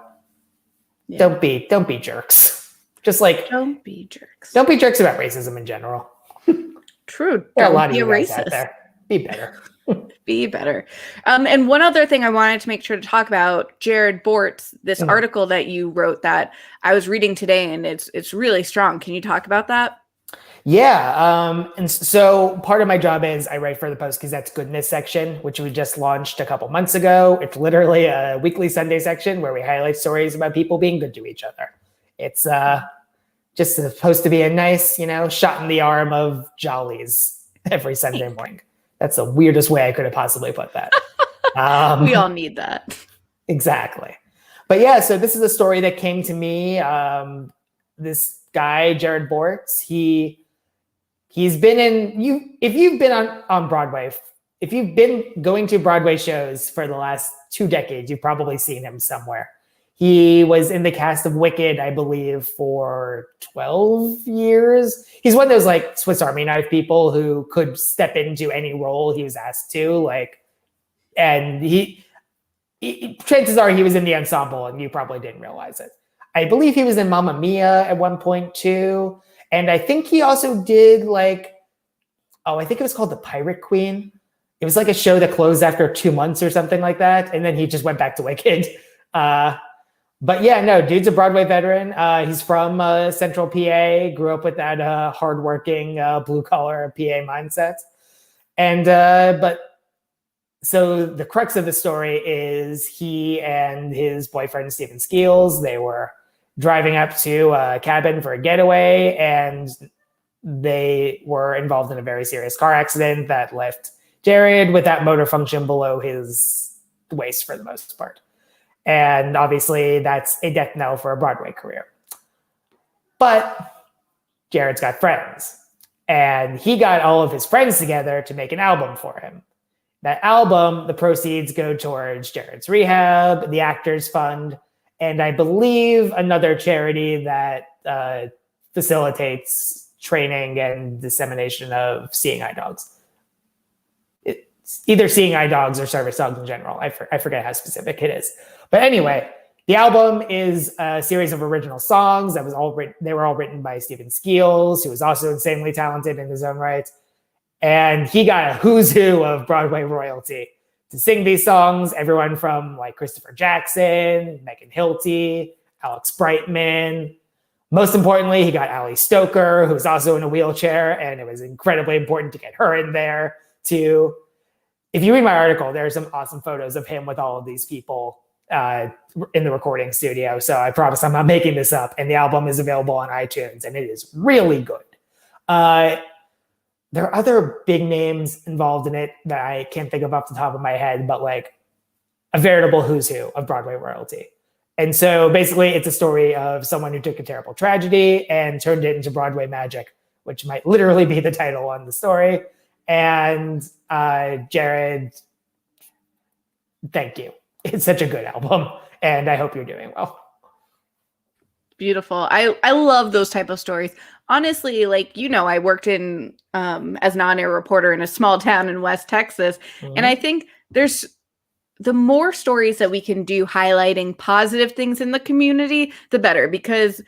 Speaker 2: don't be jerks. Just like
Speaker 1: don't be jerks.
Speaker 2: Don't be jerks about racism in general.
Speaker 1: True.
Speaker 2: There are a lot of you guys out there. Be better.
Speaker 1: Be better. And one other thing I wanted to make sure to talk about, Jerad Bortz, this article that you wrote that I was reading today, and it's really strong. Can you talk about that?
Speaker 2: Yeah. And so part of my job is I write for the Post-Gazette's Goodness section, which we just launched a couple months ago. It's literally a weekly Sunday section where we highlight stories about people being good to each other. It's just supposed to be a nice, shot in the arm of jollies every Sunday morning. That's the weirdest way I could have possibly put that.
Speaker 1: We all need that.
Speaker 2: Exactly. But yeah, so this is a story that came to me. This guy, Jerad Bortz, he's been if you've been on Broadway, if you've been going to Broadway shows for the last 2 decades, you've probably seen him somewhere. He was in the cast of Wicked, I believe, for 12 years. He's one of those like Swiss Army knife people who could step into any role he was asked to. And he chances are he was in the ensemble, and you probably didn't realize it. I believe he was in Mamma Mia at one point too. And I think he also did I think it was called The Pirate Queen. It was like a show that closed after 2 months or something like that. And then he just went back to Wicked. But yeah, no, dude's a Broadway veteran. He's from Central PA, grew up with that hardworking blue collar PA mindset. And so the crux of the story is he and his boyfriend, Stephen Skeels, they were driving up to a cabin for a getaway, and they were involved in a very serious car accident that left Jerad without motor function below his waist for the most part. And obviously that's a death knell for a Broadway career. But Jared's got friends, and he got all of his friends together to make an album for him. That album, the proceeds go towards Jared's rehab, the Actors Fund, and I believe another charity that facilitates training and dissemination of seeing eye dogs. It's either seeing eye dogs or service dogs in general. I forget how specific it is. But anyway, the album is a series of original songs that they were all written by Stephen Skeels, who was also insanely talented in his own right. And he got a who's who of Broadway royalty to sing these songs. Everyone from Christopher Jackson, Megan Hilty, Alex Brightman. Most importantly, he got Ali Stoker, who's also in a wheelchair, and it was incredibly important to get her in there too. If you read my article, there are some awesome photos of him with all of these people in the recording studio. So I promise I'm not making this up. And the album is available on iTunes, and it is really good. There are other big names involved in it that I can't think of off the top of my head, but like a veritable who's who of Broadway royalty. And so basically it's a story of someone who took a terrible tragedy and turned it into Broadway magic, which might literally be the title on the story. And Jerad, thank you. It's such a good album, and I hope you're doing well.
Speaker 1: Beautiful. I love those type of stories. Honestly, like, I worked in as an on-air reporter in a small town in West Texas. Mm-hmm. And I think there's the more stories that we can do highlighting positive things in the community, the better, because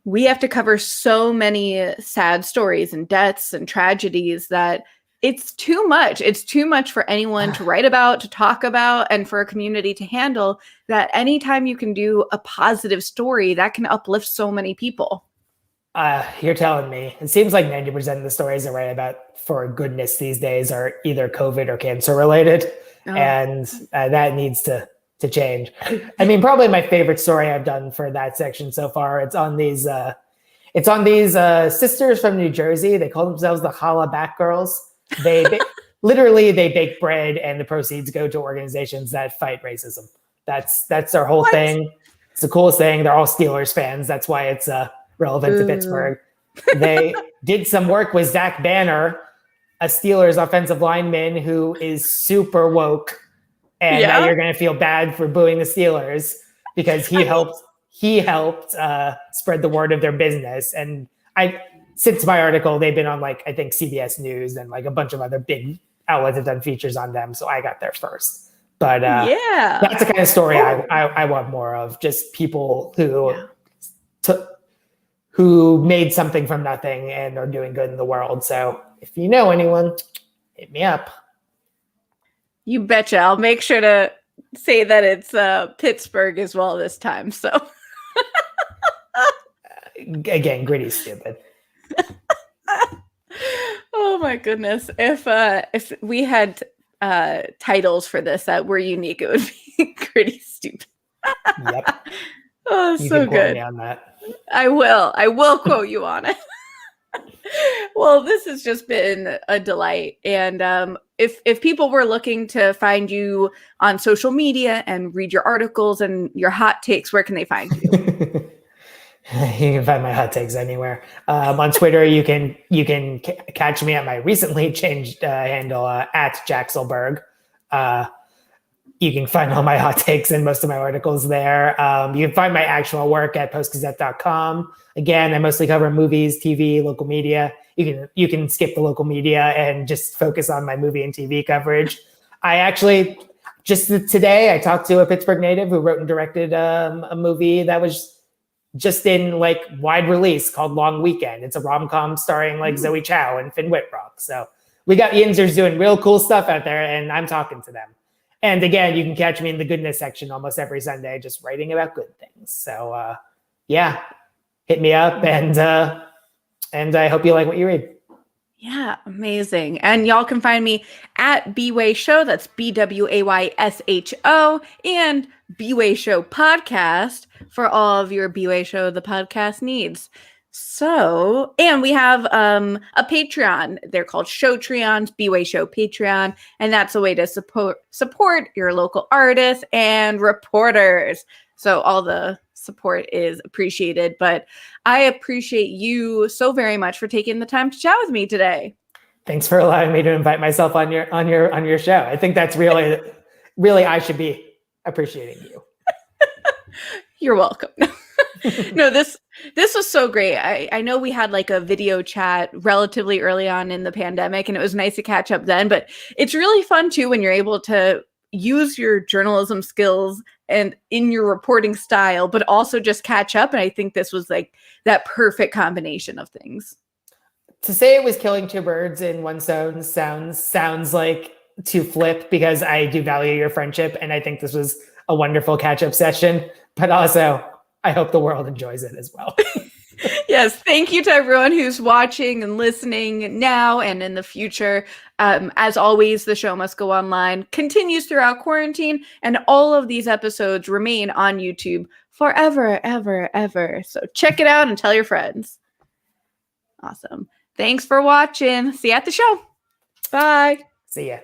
Speaker 1: we have to cover so many sad stories and deaths and tragedies that it's too much. It's too much for anyone to write about, to talk about, and for a community to handle, that anytime you can do a positive story, that can uplift so many people.
Speaker 2: You're telling me. It seems like 90% of the stories I write about for goodness these days are either COVID or cancer related. Oh. And that needs to change. I mean, probably my favorite story I've done for that section so far. It's on these sisters from New Jersey. They call themselves the Holla Back Girls. They literally bake bread, and the proceeds go to organizations that fight racism. That's their whole thing. It's the coolest thing. They're all Steelers fans. That's why it's relevant to Pittsburgh. They did some work with Zach Banner, a Steelers offensive lineman who is super woke, and now you're going to feel bad for booing the Steelers because he helped spread the word of their business. And since my article, they've been on I think CBS News and a bunch of other big outlets have done features on them. So I got there first. But that's the kind of story I want more of. Just people who made something from nothing and are doing good in the world. So if you know anyone, hit me up.
Speaker 1: You betcha. I'll make sure to say that it's Pittsburgh as well this time. So
Speaker 2: again, gritty's stupid.
Speaker 1: Oh my goodness. If we had titles for this that were unique, it would be Gritty Stupid.
Speaker 2: Yep.
Speaker 1: Oh,
Speaker 2: you
Speaker 1: so
Speaker 2: can quote
Speaker 1: good.
Speaker 2: Me on that.
Speaker 1: I will quote you on it. Well, this has just been a delight. And if people were looking to find you on social media and read your articles and your hot takes, where can they find you?
Speaker 2: You can find my hot takes anywhere. On Twitter, you can catch me at my recently changed handle at Jaxelberg. You can find all my hot takes and most of my articles there. You can find my actual work at postgazette.com. Again, I mostly cover movies, TV, local media. You can skip the local media and just focus on my movie and TV coverage. I actually, just today, I talked to a Pittsburgh native who wrote and directed a movie that was just in wide release called Long Weekend. It's a rom-com starring Zoe Chow and Finn Wittrock. So we got Yinzers doing real cool stuff out there, and I'm talking to them. And again, you can catch me in the goodness section almost every Sunday, just writing about good things. So hit me up, and I hope you like what you read.
Speaker 1: Yeah, amazing. And y'all can find me at B-Way Show. That's BWAYSHO, and B-Way Show Podcast for all of your B-Way Show, the podcast needs. So, and we have a Patreon. They're called Showtreons, B-Way Show Patreon. And that's a way to support your local artists and reporters. So all the support is appreciated, but I appreciate you so very much for taking the time to chat with me today.
Speaker 2: Thanks for allowing me to invite myself on your show. I think that's really I should be appreciating you.
Speaker 1: You're welcome. No, this was so great. I know we had a video chat relatively early on in the pandemic, and it was nice to catch up then, but it's really fun too when you're able to use your journalism skills and in your reporting style, but also just catch up. And I think this was that perfect combination of things.
Speaker 2: To say it was killing two birds in one stone sounds like to flip, because I do value your friendship, and I think this was a wonderful catch-up session, but also I hope the world enjoys it as well.
Speaker 1: Yes, thank you to everyone who's watching and listening now and in the future. As always, the show must go online continues throughout quarantine, and all of these episodes remain on YouTube forever, ever, ever. So check it out and tell your friends. Awesome. Thanks for watching. See you at the show. Bye.
Speaker 2: See ya.